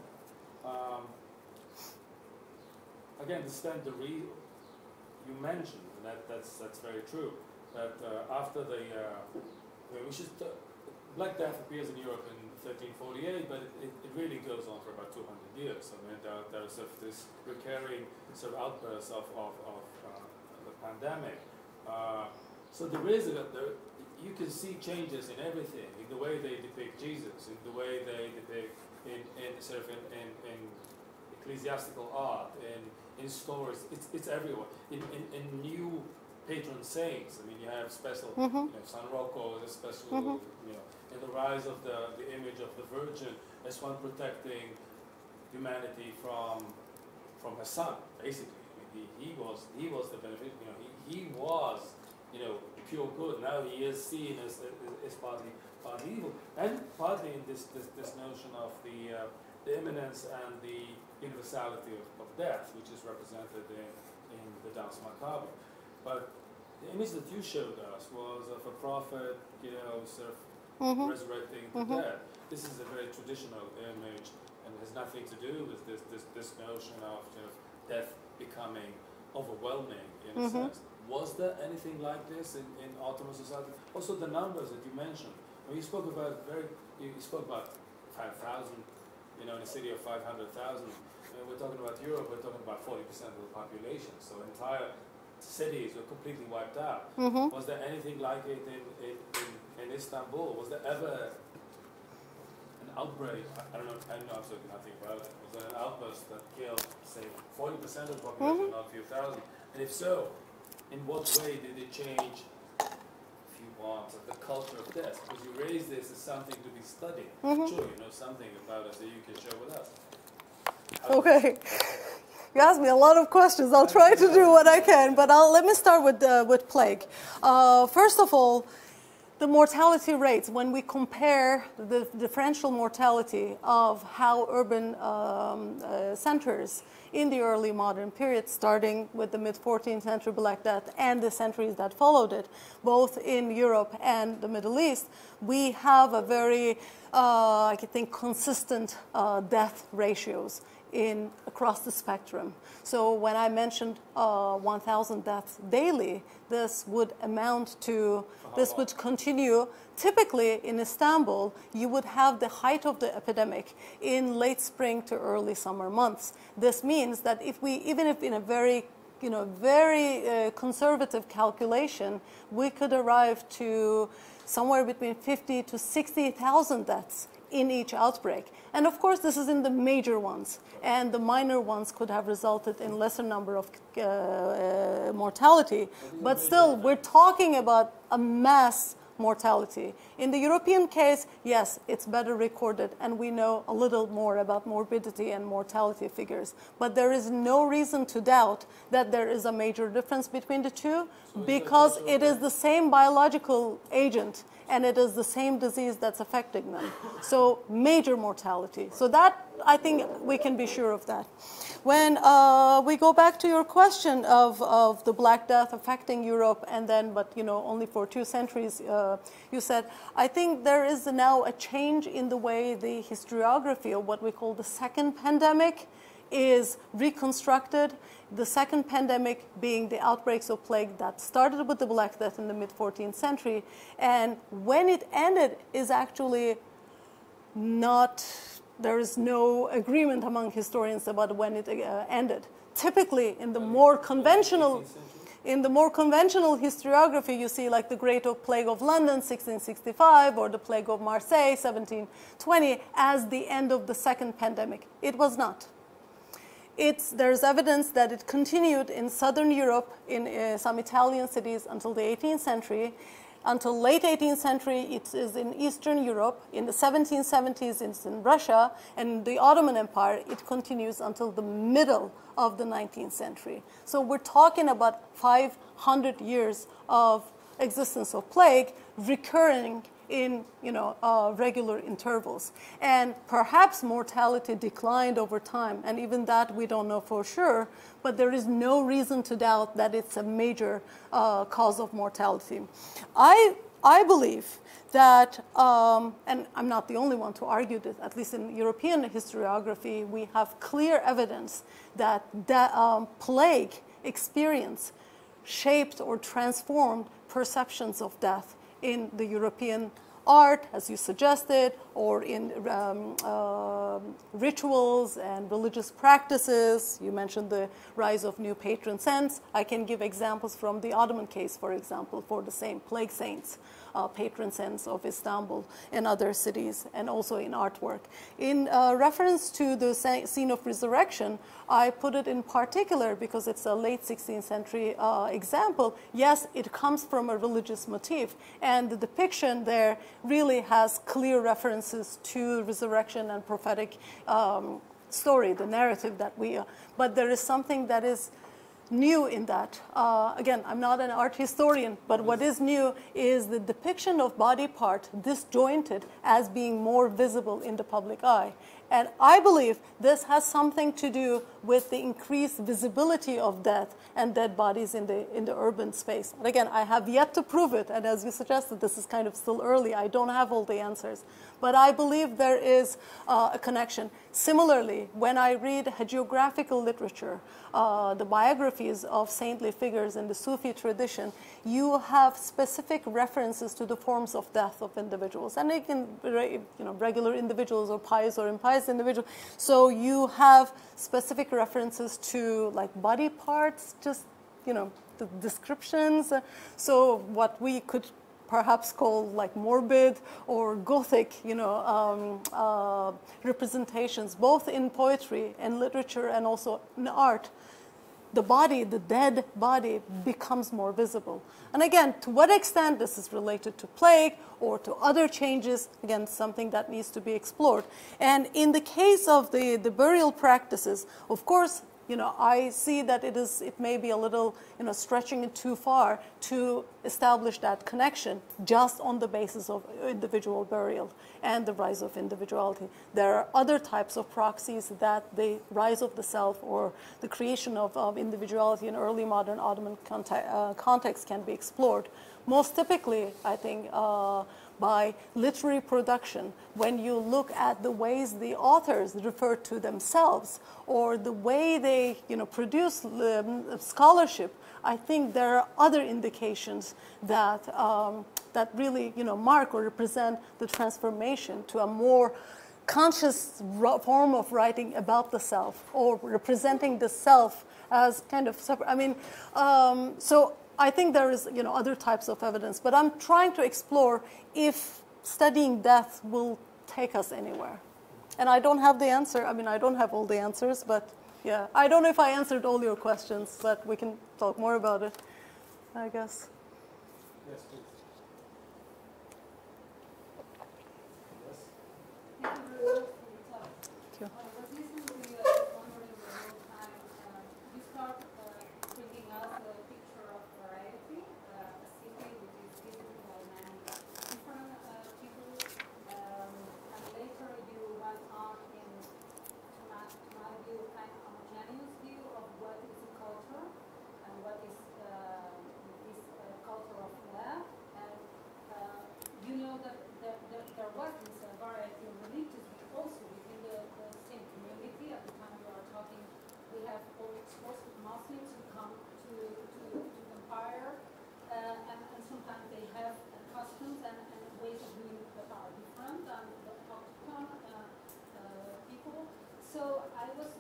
you mentioned, and that's very true, that after Black Death appears in Europe in 1348, but it really goes on for about 200 years. I mean, there's this recurring sort of outburst of the pandemic. So you can see changes in everything, in the way they depict Jesus, in the way they depict in ecclesiastical art, in stories. It's everywhere. In new patron saints. I mean, you have special, San Rocco is a special, in the rise of the image of the Virgin as one protecting humanity from her son, basically. I mean, he was the benefit. He was, pure good. Now he is seen as partly evil, and partly in this notion of the imminence and the universality of death, which is represented in the Danse Macabre. But the image that you showed us was of a prophet, sort of resurrecting the dead. This is a very traditional image, and has nothing to do with this notion of death becoming overwhelming in a sense. Was there anything like this in Ottoman society? Also, the numbers that you mentioned. When you spoke about 5,000, in a city of 500,000. We're talking about Europe, we're talking about 40% of the population. So entire cities were completely wiped out. Was there anything like it in Istanbul? Was there ever an outbreak? I don't know, I know absolutely nothing about it. Was there an outburst that killed, say, 40% of the population, not a few thousand? And if so, in what way did it change, if you want, the culture of death? Because you raise this as something to be studied. Sure, you know something about it that you can share with us. Okay. You asked me a lot of questions. I'll try to do what I can, but let me start with plague. First of all, the mortality rates, when we compare the differential mortality of how urban centers in the early modern period, starting with the mid-14th century Black Death and the centuries that followed it, both in Europe and the Middle East, we have a very, I think, consistent death ratios across the spectrum. So when I mentioned 1,000 deaths daily, this would amount to, this would continue. Typically in Istanbul, you would have the height of the epidemic in late spring to early summer months. This means that even if in a very conservative calculation, we could arrive to somewhere between 50 to 60,000 deaths in each outbreak. And of course, this is in the major ones, and the minor ones could have resulted in lesser number of mortality. But still, we're talking about a mass mortality. In the European case, yes, it's better recorded, and we know a little more about morbidity and mortality figures. But there is no reason to doubt that there is a major difference between the two, because it is the same biological agent, and it is the same disease that's affecting them. So major mortality. So that, I think we can be sure of that. When we go back to your question of the Black Death affecting Europe, and then, but only for 2 centuries, you said, I think there is now a change in the way the historiography of what we call the second pandemic is reconstructed. The second pandemic being the outbreaks of plague that started with the Black Death in the mid-14th century, and when it ended is actually not, there is no agreement among historians about when it ended. Typically, in the more conventional historiography, you see like the Great Plague of London, 1665, or the Plague of Marseille, 1720, as the end of the second pandemic. It was not. There's evidence that it continued in southern Europe, in some Italian cities, until the 18th century. Until late 18th century, it is in Eastern Europe. In the 1770s, it's in Russia. And the Ottoman Empire, it continues until the middle of the 19th century. So we're talking about 500 years of existence of plague recurring in regular intervals. And perhaps mortality declined over time, and even that we don't know for sure, but there is no reason to doubt that it's a major cause of mortality. I believe that, and I'm not the only one to argue this, at least in European historiography, we have clear evidence that plague experience shaped or transformed perceptions of death in the European art, as you suggested, or in rituals and religious practices. You mentioned the rise of new patron saints. I can give examples from the Ottoman case, for example, for the same plague saints, patron saints of Istanbul and other cities, and also in artwork. In reference to the scene of resurrection, I put it in particular because it's a late 16th century example. Yes, it comes from a religious motif, and the depiction there really has clear references to resurrection and prophetic story, the narrative that but there is something that is new in that. Again, I'm not an art historian, but what is new is the depiction of body part disjointed as being more visible in the public eye. And I believe this has something to do with the increased visibility of death and dead bodies in the urban space. And again, I have yet to prove it, and as you suggested, this is kind of still early. I don't have all the answers. But I believe there is a connection. Similarly, when I read hagiographical literature, the biographies of saintly figures in the Sufi tradition, you have specific references to the forms of death of individuals. And they can be regular individuals or pious or impious individuals. So you have specific references to like body parts, just, the descriptions. So what we could perhaps call like morbid or Gothic, representations, both in poetry and literature and also in art. The body, the dead body, becomes more visible. And again, to what extent this is related to plague or to other changes, again, something that needs to be explored. And in the case of the burial practices, of course, I see that it may be a little, stretching it too far to establish that connection just on the basis of individual burial and the rise of individuality. There are other types of proxies that the rise of the self or the creation of individuality in early modern Ottoman context can be explored. Most typically, I think, by literary production, when you look at the ways the authors refer to themselves or the way they produce scholarship, I think there are other indications that, that really mark or represent the transformation to a more conscious form of writing about the self or representing the self as kind of separate. I mean, so I think there is other types of evidence, but I'm trying to explore if studying death will take us anywhere. And I don't have the answer. I mean, I don't have all the answers, but yeah. I don't know if I answered all your questions, but we can talk more about it, I guess. Yes, please. Yes. Thank you very much for your talk. Thank you. I was listening to you, I was wondering the whole time, you start bringing us a picture of variety, a city which is visible by many different people, and later you went on in, to my view, kind of homogeneous view of what is a culture and what is this culture of love. And you know that there was this variety of religions, but also within the same community. At the time you are talking, we have all exposed Muslims who come to the empire, and sometimes they have customs and ways of doing that are different than the Ottoman people. So I was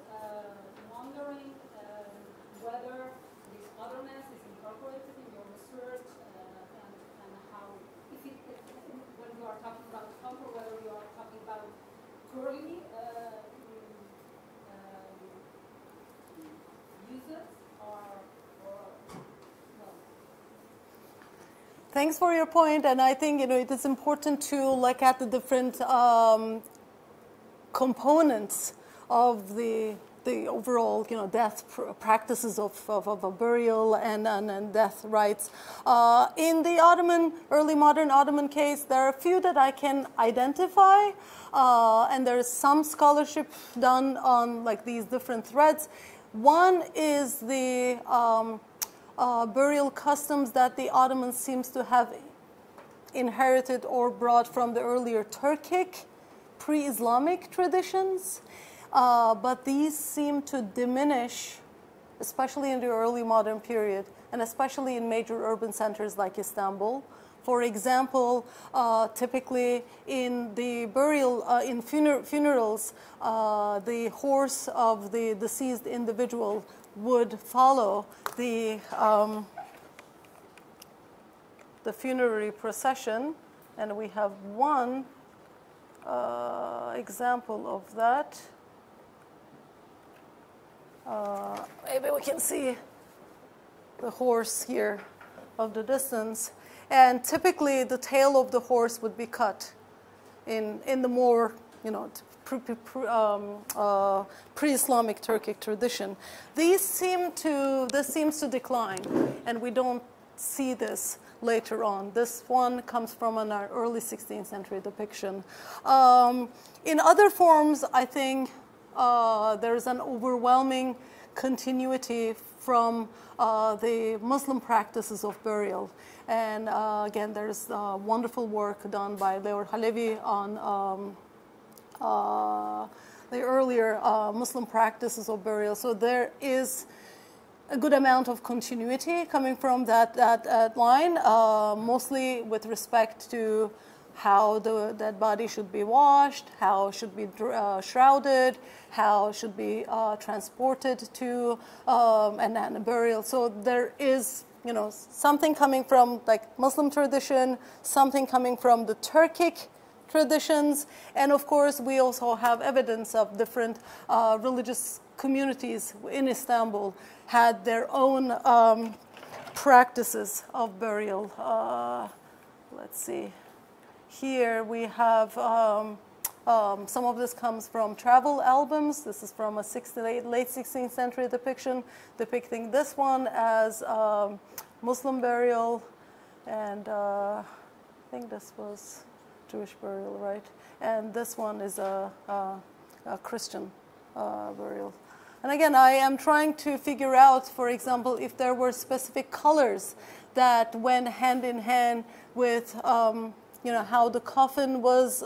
wondering whether this otherness is incorporated in your research and how, when you are talking about culture, whether you are talking about currently uses or no. Thanks for your point, and I think it is important to look at the different components of the overall death practices of a burial and death rites. In the early modern Ottoman case, there are a few that I can identify, and there is some scholarship done on like these different threads. One is the burial customs that the Ottomans seems to have inherited or brought from the earlier Turkic pre-Islamic traditions. But these seem to diminish, especially in the early modern period, and especially in major urban centers like Istanbul. For example, typically in the burial, in funerals, the horse of the deceased individual would follow the funerary procession, and we have one example of that. Maybe we can see the horse here of the distance. And typically, the tail of the horse would be cut in the more, pre-Islamic Turkic tradition. This seems to decline, and we don't see this later on. This one comes from an early 16th century depiction. In other forms, I think there's an overwhelming continuity from the Muslim practices of burial. And again, there's wonderful work done by Leor Halevi on the earlier Muslim practices of burial. So there is a good amount of continuity coming from that line, mostly with respect to how the dead body should be washed, how it should be shrouded, how it should be transported to and burial. So there is, something coming from like Muslim tradition, something coming from the Turkic traditions, and of course we also have evidence of different religious communities in Istanbul had their own practices of burial. Let's see. Here we have some of this comes from travel albums. This is from a late 16th century depiction depicting this one as Muslim burial, and I think this was Jewish burial, right? And this one is a Christian burial. And again, I am trying to figure out, for example, if there were specific colors that went hand in hand with, how the coffin was,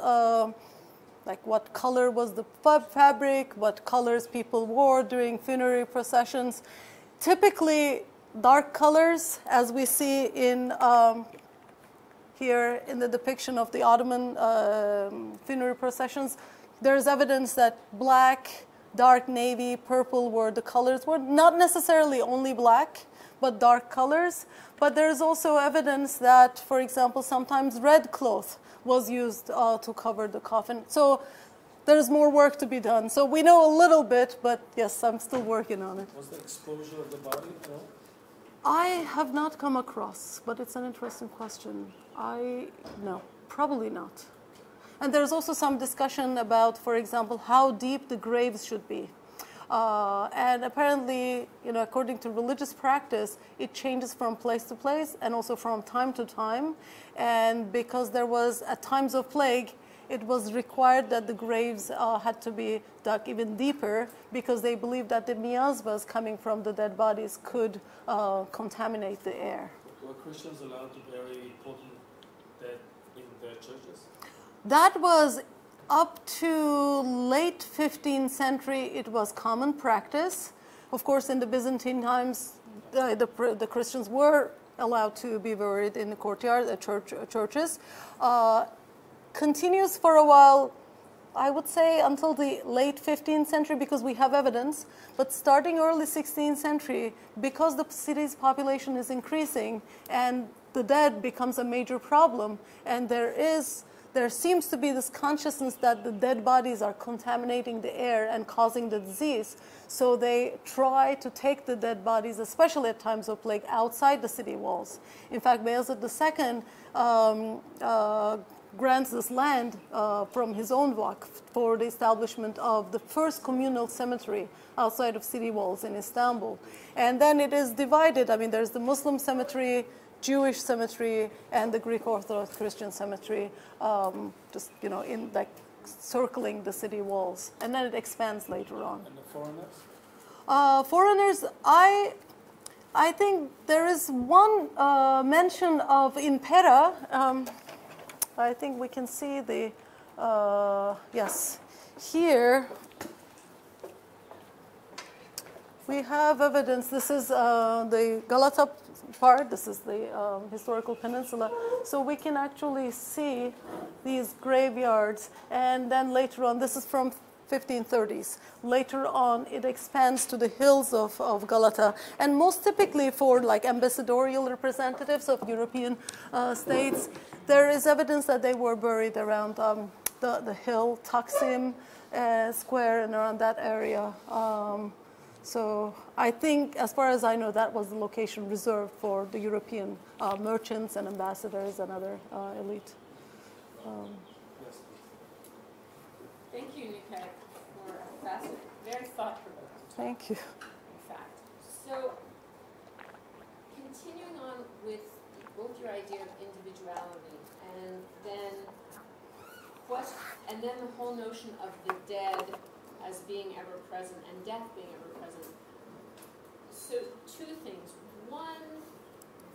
like what color was the fabric, what colors people wore during funerary processions. Typically, dark colors, as we see in here in the depiction of the Ottoman funerary processions, there's evidence that black, dark navy, purple were the colors, were not necessarily only black, but dark colors. But there's also evidence that, for example, sometimes red cloth was used to cover the coffin. So there's more work to be done. So we know a little bit, but yes, I'm still working on it. Was the exposure of the body at all? I have not come across, but it's an interesting question. No, probably not. And there's also some discussion about, for example, how deep the graves should be. And apparently, according to religious practice, it changes from place to place and also from time to time. And because there was, at times of plague, it was required that the graves had to be dug even deeper because they believed that the miasmas coming from the dead bodies could contaminate the air. Were Christians allowed to bury important dead in their churches? That was up to late 15th century. It was common practice. Of course, in the Byzantine times, the Christians were allowed to be buried in the courtyard, churches. Continues for a while, I would say, until the late 15th century because we have evidence. But starting early 16th century, because the city's population is increasing and the dead becomes a major problem, and there seems to be this consciousness that the dead bodies are contaminating the air and causing the disease. So they try to take the dead bodies, especially at times of plague, outside the city walls. In fact, Bayezid II grants this land from his own Waqf for the establishment of the first communal cemetery outside of city walls in Istanbul. And then it is divided. I mean, there's the Muslim cemetery, Jewish cemetery, and the Greek Orthodox Christian cemetery, in like circling the city walls, and then it expands later on. And the foreigners? Foreigners, I think there is one mention of in Pera. I think we can see the yes here. We have evidence. This is the Galata part. This is the historical peninsula. So we can actually see these graveyards. And then later on, this is from 1530s. Later on, it expands to the hills of Galata. And most typically for like ambassadorial representatives of European states, there is evidence that they were buried around the hill, Taksim Square, and around that area. So I think, as far as I know, that was the location reserved for the European merchants and ambassadors and other elite. Thank you, Nükhet, for a fascinating, very thought-provoking. Thank you. In fact. So, continuing on with both your idea of individuality, and then the whole notion of the dead as being ever present and death being ever present. So two things. One,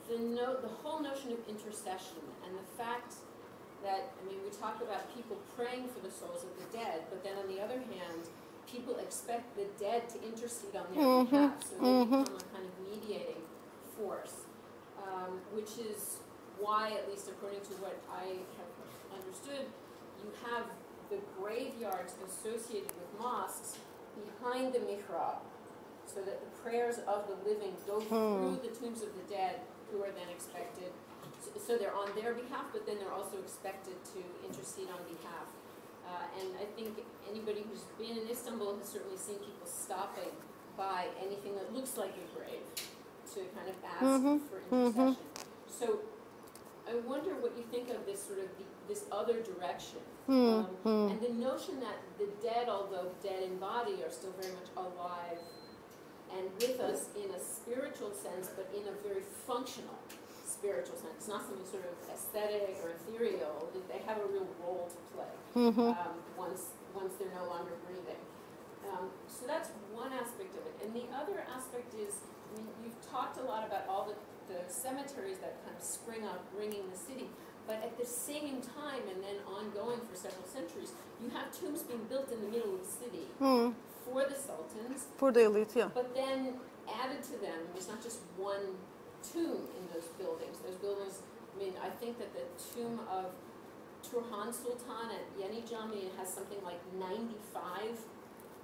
the whole notion of intercession and the fact that, I mean, we talk about people praying for the souls of the dead, but then on the other hand, people expect the dead to intercede on their behalf, so they become a kind of mediating force, which is why, at least according to what I have understood, you have the graveyards associated with mosques behind the mihrab, so that the prayers of the living go through the tombs of the dead, who are then expected, so they're on their behalf, but then they're also expected to intercede on behalf. And I think anybody who's been in Istanbul has certainly seen people stopping by anything that looks like a grave to kind of ask for intercession. So I wonder what you think of this sort of this other direction. And the notion that the dead, although dead in body, are still very much alive and with us in a spiritual sense, but in a very functional spiritual sense. It's not something sort of aesthetic or ethereal. They have a real role to play once they're no longer breathing. So that's one aspect of it. And the other aspect is, I mean, you've talked a lot about all the cemeteries that kind of spring up ringing the city. But at the same time, and then ongoing for several centuries, you have tombs being built in the middle of the city for the sultans. For the elite, yeah. But then added to them, there's not just one tomb in those buildings. Those buildings, I mean, I think that the tomb of Turhan Sultan at Yeni Cami has something like 95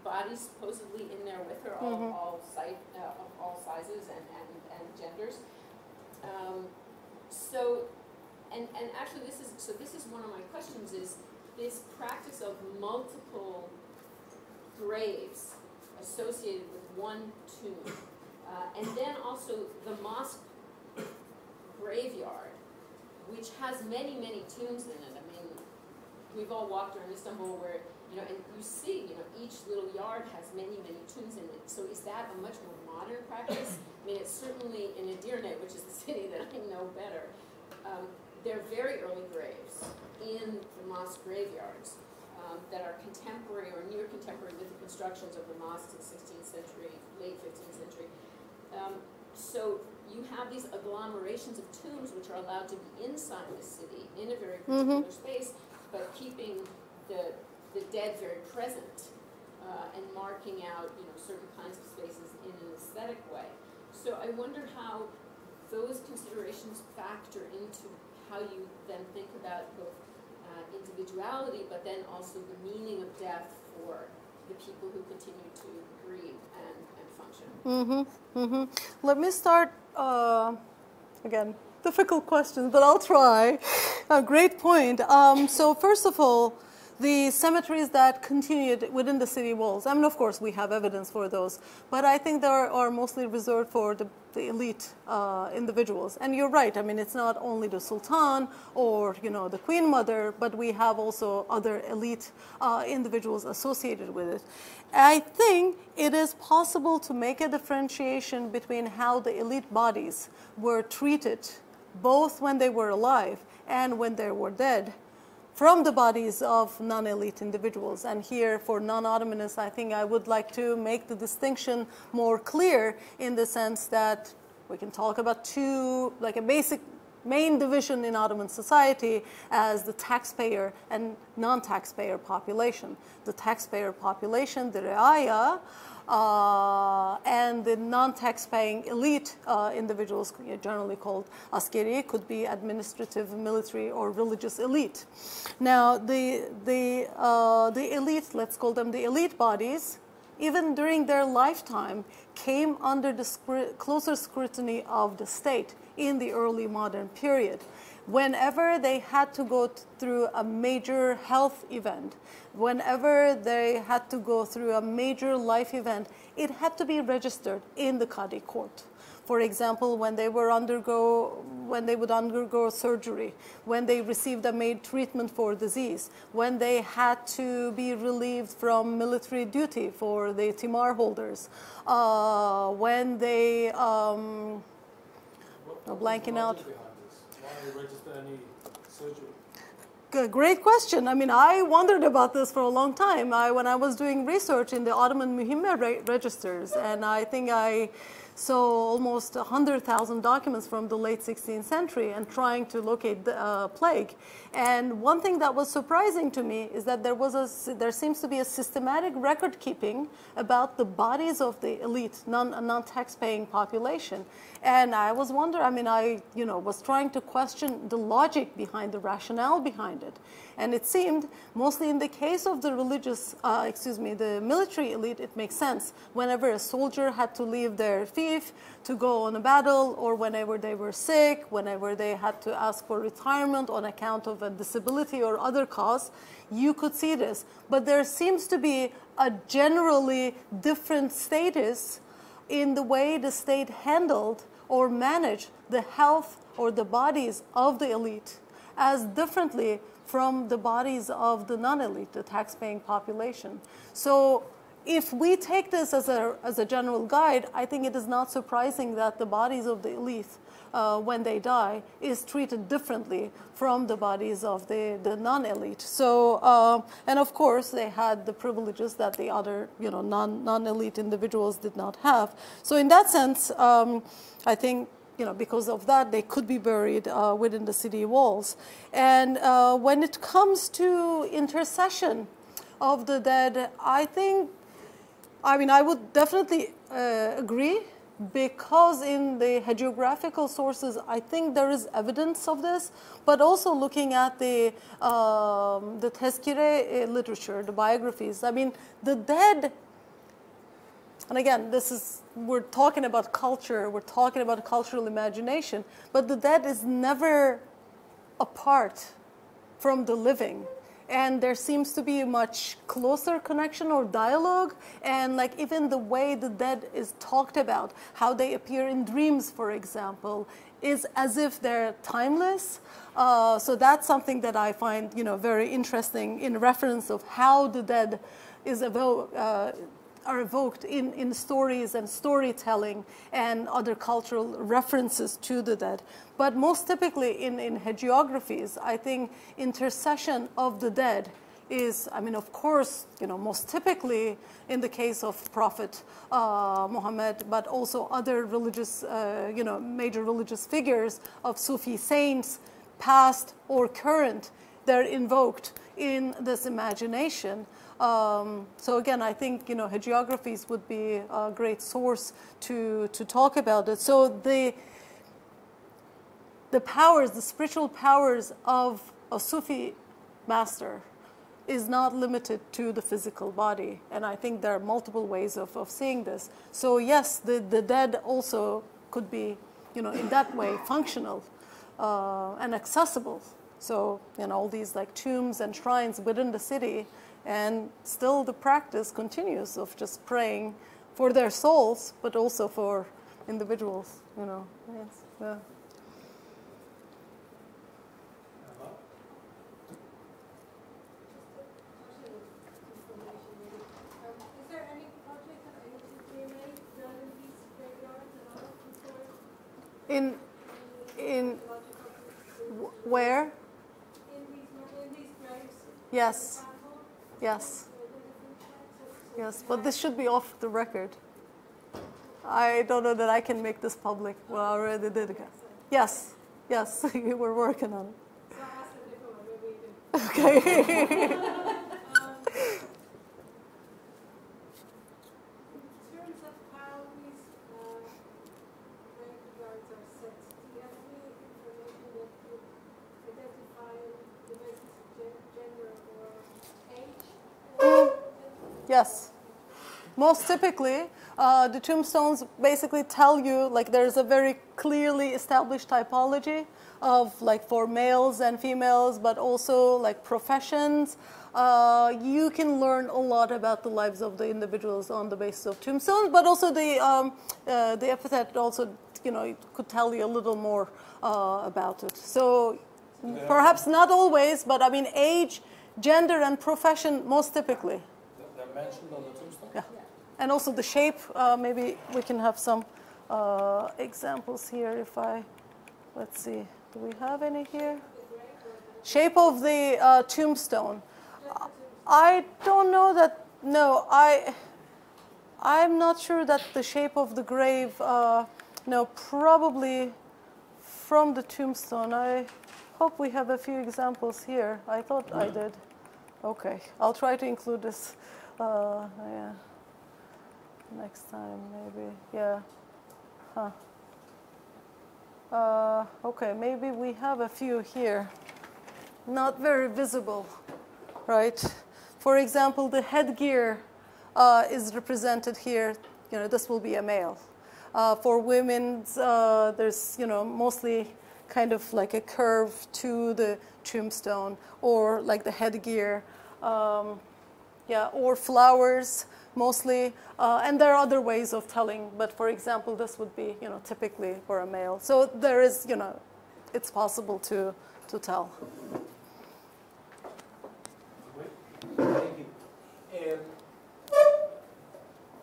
bodies supposedly in there with her, all sizes and genders. And actually, this is one of my questions: is this practice of multiple graves associated with one tomb, and then also the mosque graveyard, which has many tombs in it. I mean, we've all walked around Istanbul where, and you see, each little yard has many tombs in it. So is that a much more modern practice? I mean, it's certainly in Edirne, which is the city that I know better. There are very early graves in the mosque graveyards that are contemporary or near contemporary with the constructions of the mosques in the 16th century, late 15th century. So you have these agglomerations of tombs which are allowed to be inside the city in a very particular space, but keeping the dead very present and marking out certain kinds of spaces in an aesthetic way. So I wonder how those considerations factor into how you then think about both individuality, but then also the meaning of death for the people who continue to grieve and function. Let me start, again, difficult questions, but I'll try. A great point. So first of all, the cemeteries that continued within the city walls, I mean, of course, we have evidence for those, but I think they are mostly reserved for the elite individuals. And you're right, I mean, it's not only the Sultan or, the Queen Mother, but we have also other elite individuals associated with it. I think it is possible to make a differentiation between how the elite bodies were treated, both when they were alive and when they were dead, from the bodies of non-elite individuals. And here, for non-Ottomanists, I think I would like to make the distinction more clear in the sense that we can talk about two, like a basic main division in Ottoman society as the taxpayer and non-taxpayer population. The taxpayer population, the reaya, and the non-tax-paying elite individuals, generally called askeri, could be administrative, military, or religious elite. Now, the elite, let's call them the elite bodies, even during their lifetime, came under the closer scrutiny of the state in the early modern period. Whenever they had to go through a major health event, whenever they had to go through a major life event, it had to be registered in the Qadi court. For example, when they would undergo surgery, when they received a made treatment for disease, when they had to be relieved from military duty for the timar holders, when they, blanking out. register any surgery? Great question. I mean, I wondered about this for a long time. When I was doing research in the Ottoman Muhimme registers, and I think I saw almost 100,000 documents from the late 16th century and trying to locate the plague. And one thing that was surprising to me is that there seems to be a systematic record keeping about the bodies of the elite, non-tax-paying population. And I was wondering, I mean, I was trying to question the logic behind the rationale behind it. And it seemed, mostly in the case of the the military elite, it makes sense. Whenever a soldier had to leave their fief to go on a battle, or whenever they were sick, whenever they had to ask for retirement on account of a disability or other cause, you could see this. But there seems to be a generally different status in the way the state handled or managed the health or the bodies of the elite as differently from the bodies of the non-elite, the tax-paying population. So if we take this as a general guide, I think it is not surprising that the bodies of the elite, when they die, is treated differently from the bodies of the non-elite. So, and of course, they had the privileges that the other, non-elite individuals did not have. So in that sense, I think, because of that, they could be buried within the city walls. And when it comes to intercession of the dead, I would definitely agree, because in the hagiographical sources, I think there is evidence of this, but also looking at the tezkire literature, the biographies. I mean, the dead, and again, we're talking about culture, we're talking about cultural imagination, but the dead is never apart from the living. And there seems to be a much closer connection or dialogue, and like even the way the dead is talked about, how they appear in dreams, for example, is as if they're timeless. So that's something that I find, very interesting in reference of how the dead are evoked in stories and storytelling and other cultural references to the dead. But most typically in hagiographies, I think intercession of the dead is, of course, most typically in the case of Prophet Muhammad, but also other religious, major religious figures of Sufi saints, past or current, they're invoked in this imagination. So again, I think hagiographies would be a great source to talk about it. So the powers, the spiritual powers of a Sufi master is not limited to the physical body, and I think there are multiple ways of seeing this. So yes, the dead also could be, in that way, functional and accessible. So all these like tombs and shrines within the city. And still the practice continues of just praying for their souls, but also for individuals, Yes, yeah. Is there any project that you made regarding these graveyards and all? Where? In these graves. Yes. Yes. Yes, but this should be off the record. I don't know that I can make this public. Well, I already did. Yes. Yes, we're working on it. So I asked a different one, maybe you can. Okay. In terms of how these graveyards are set, do you have any information that would identify the basis of gender or age? Yes. Most typically, the tombstones basically tell you, like, there's a very clearly established typology of, like, for males and females, but also, like, professions. You can learn a lot about the lives of the individuals on the basis of tombstones, but also the epithet also, it could tell you a little more about it. So perhaps not always, but I mean, age, gender, and profession most typically. They're mentioned on the tombstone? Yeah. And also the shape, maybe we can have some examples here if let's see. Do we have any here? Shape of the tombstone. I don't know that. No, I'm not sure that the shape of the grave. No, probably from the tombstone. I hope we have a few examples here. I thought I did. Okay, I'll try to include this. Yeah. Next time, maybe. Yeah. Huh. Okay, maybe we have a few here. Not very visible, right? For example, the headgear is represented here. You know, this will be a male. For women, there's, you know, mostly kind of like a curve to the tombstone, or like the headgear, yeah, or flowers mostly. And there are other ways of telling, but for example, this would be, you know, typically for a male. So there is, you know, it's possible to tell. Thank you.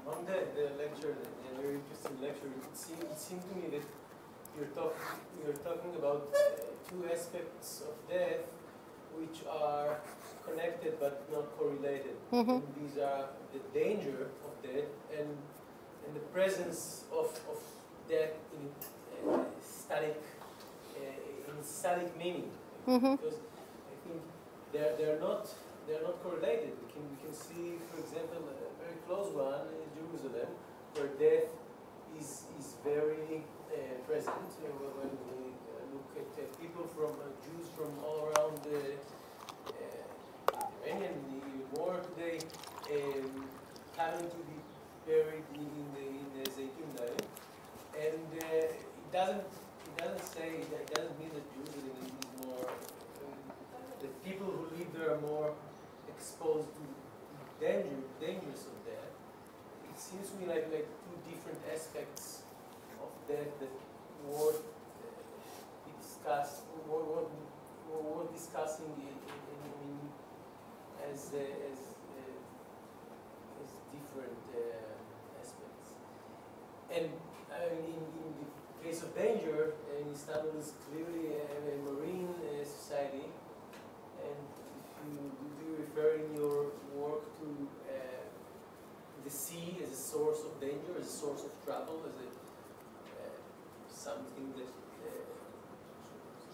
On the lecture, the very interesting lecture, it seemed to me that you're talking about two aspects of death which are connected but not correlated. Mm-hmm. And these are the danger of death and the presence of death in static meaning. Mm-hmm. Because I think they're not correlated. We can see, for example, a very close one in Jerusalem, where death is very present. When we look at people Jews from all around the Mediterranean, even more today, having to be buried in the Zaytun Valley, and it doesn't mean that Jerusalem is more. The people who live there are more exposed to dangers of death. It seems to me like two different aspects of death that worth discussing as different aspects. And in the case of danger, Istanbul is clearly a marine society. And do you refer in your work to the sea as a source of danger, as a source of trouble, as something that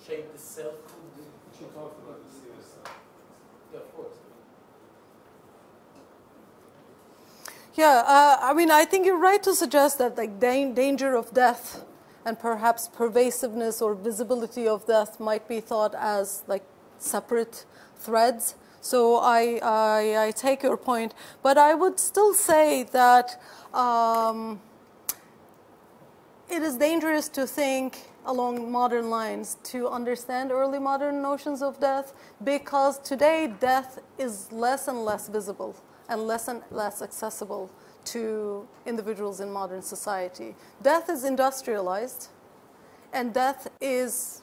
shaped the selfhood? You talked about the sea as Yeah, of course. Yeah, I mean, I think you're right to suggest that like danger of death and perhaps pervasiveness or visibility of death might be thought as like separate threads. So I take your point, but I would still say that it is dangerous to think along modern lines to understand early modern notions of death, because today death is less and less visible and less accessible to individuals in modern society. Death is industrialized, and death is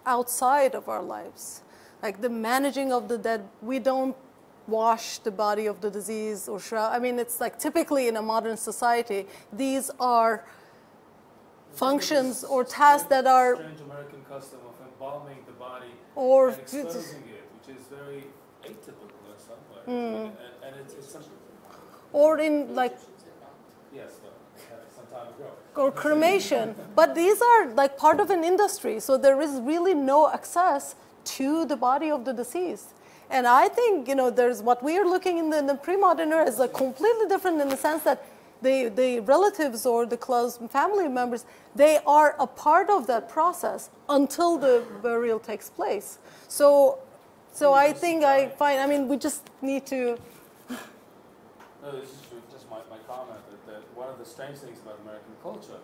outside of our lives. Like the managing of the dead, we don't wash the body of the deceased or shroud. I mean, it's like typically in a modern society, these are functions or tasks that are strange American custom of embalming the body or and exposing it, which is very atypical in some ways. And it's something. or in like Yes, some time ago. or cremation. But these are like part of an industry, so there is really no access to the body of the deceased. And I think, you know, there's what we are looking in the pre-modern era is like completely different in the sense that the relatives or the close family members, they are a part of that process until the burial takes place. So I think I mean, we just need to. No, this is just my comment that one of the strange things about American culture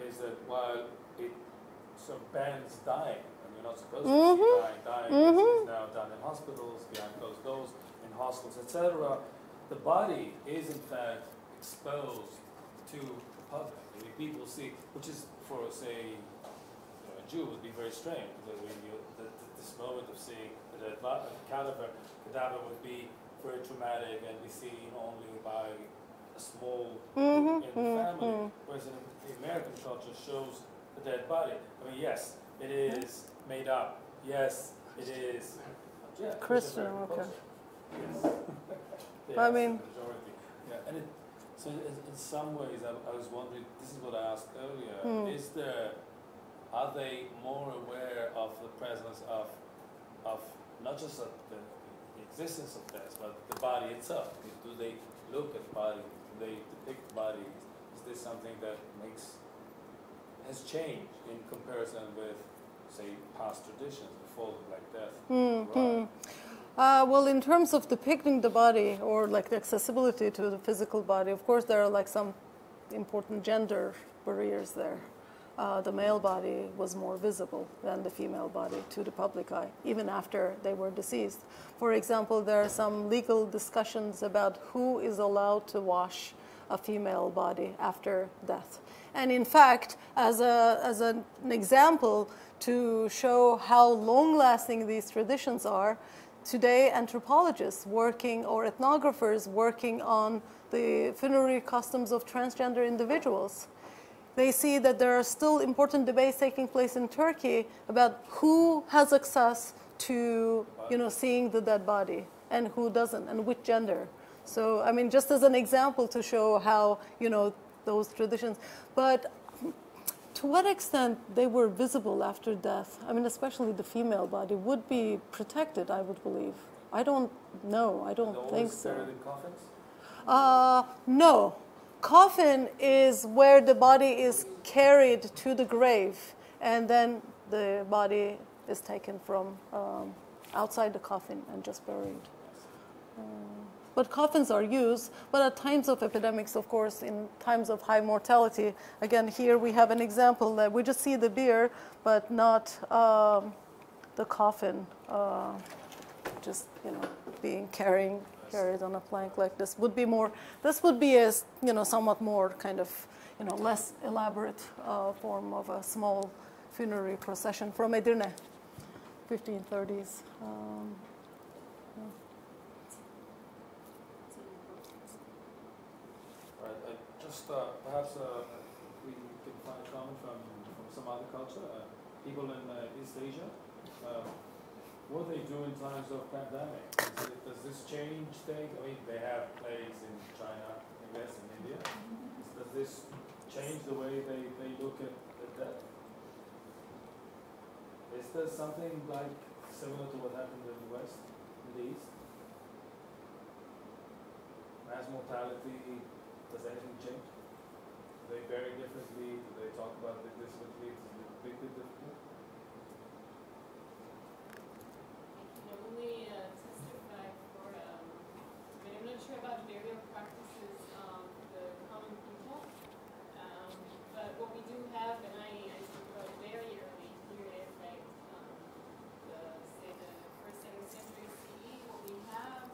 is that while it sort of bans dying, and you're not supposed to see dying is now done in hospitals, behind closed doors, in hospitals, etc., the body is in fact exposed to the public. I mean, people see, which is for, say, a Jew would be very strange, because when this moment of seeing the cadaver would be very traumatic and be seen only by a small group in the family, whereas in the American culture shows the dead body. I mean, yes, it is made up. Yes, it is. Yeah, Christian, American okay. culture. Yes. Yes, I mean- the majority. Yeah, and so in some ways, I was wondering. This is what I asked earlier. Are they more aware of the presence of not just of the existence of death, but the body itself? Do they look at the body? Do they depict the body? Is this something that has changed in comparison with, say, past traditions before the Black Death? Right. Well, in terms of depicting the body or like the accessibility to the physical body, of course, there are like some important gender barriers there. The male body was more visible than the female body to the public eye, even after they were deceased. For example, there are some legal discussions about who is allowed to wash a female body after death. And in fact, as an example to show how long-lasting these traditions are, today anthropologists working or ethnographers working on the funerary customs of transgender individuals, they see that there are still important debates taking place in Turkey about who has access to, seeing the dead body and who doesn't, and which gender. So, I mean, just as an example to show how, those traditions. But to what extent they were visible after death, I mean, especially the female body, would be protected, I would believe. I don't know. I don't think so. Buried in coffins? No. Coffin is where the body is carried to the grave, and then the body is taken from outside the coffin and just buried. But coffins are used, but at times of epidemics, of course, in times of high mortality, again, here we have an example that we just see the bier, but not the coffin, just, being carried on a plank like this would be more. This would be a somewhat more kind of less elaborate form of a small funerary procession from Edirne, 1530s. Right. Just perhaps we can find a comment from some other culture, people in East Asia. What they do in times of pandemic? Does this change things? I mean, they have plagues in China, I guess, in India. Does this change the way they look at death? Is there something like similar to what happened in the West, in the East? Mass mortality, does anything change? Do they bury differently? Do they talk about it differently? Is it depicted differently? Only testify for, I'm not sure about burial practices of the common people, but what we do have, and I speak about very early period, like the first 2nd century CE, what we have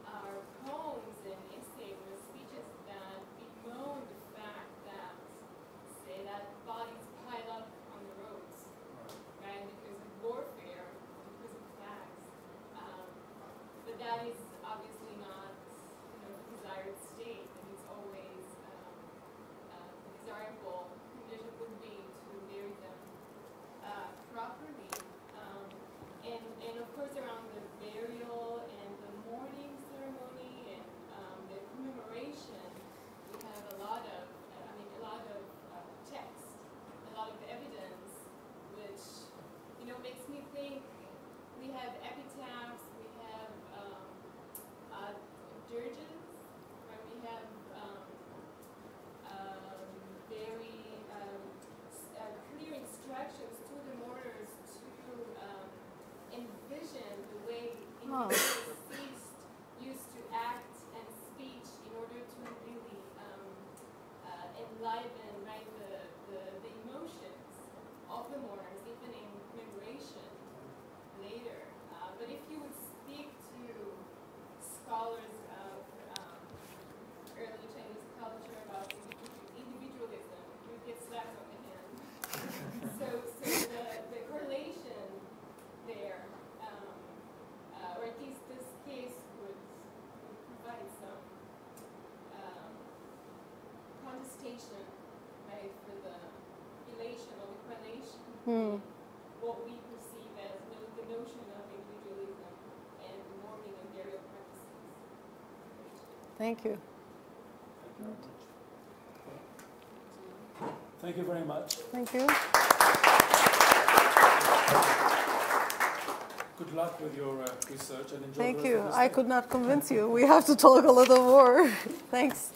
are poems and essays and speeches that bemoan the fact that, say, that bodies pile up on the roads, right, because of warfare, because of flags. But that is obviously not, the desired state, and it's always desirable condition would be to bury them properly. And of course, around the burial and the mourning ceremony and the commemoration, we have a lot of text, a lot of evidence, which makes me think. We have epitaphs, we have dirges, right? We have very clear instructions to the mourners to envision the way individuals used to act and speech in order to really enliven, right, the emotions of the mourners, even in commemoration later. But if you would speak to scholars of early Chinese culture about individualism, you get slapped on the hand. So the correlation there, or at least this case would provide some contestation, right, for the relation or the correlation what we perceive as the notion of individualism and norming of burial practices. Thank you. Thank you very much. Thank you. Good luck with your research and enjoy Thank the rest you. of the I day. could not convince you. We have to talk a little more. Thanks.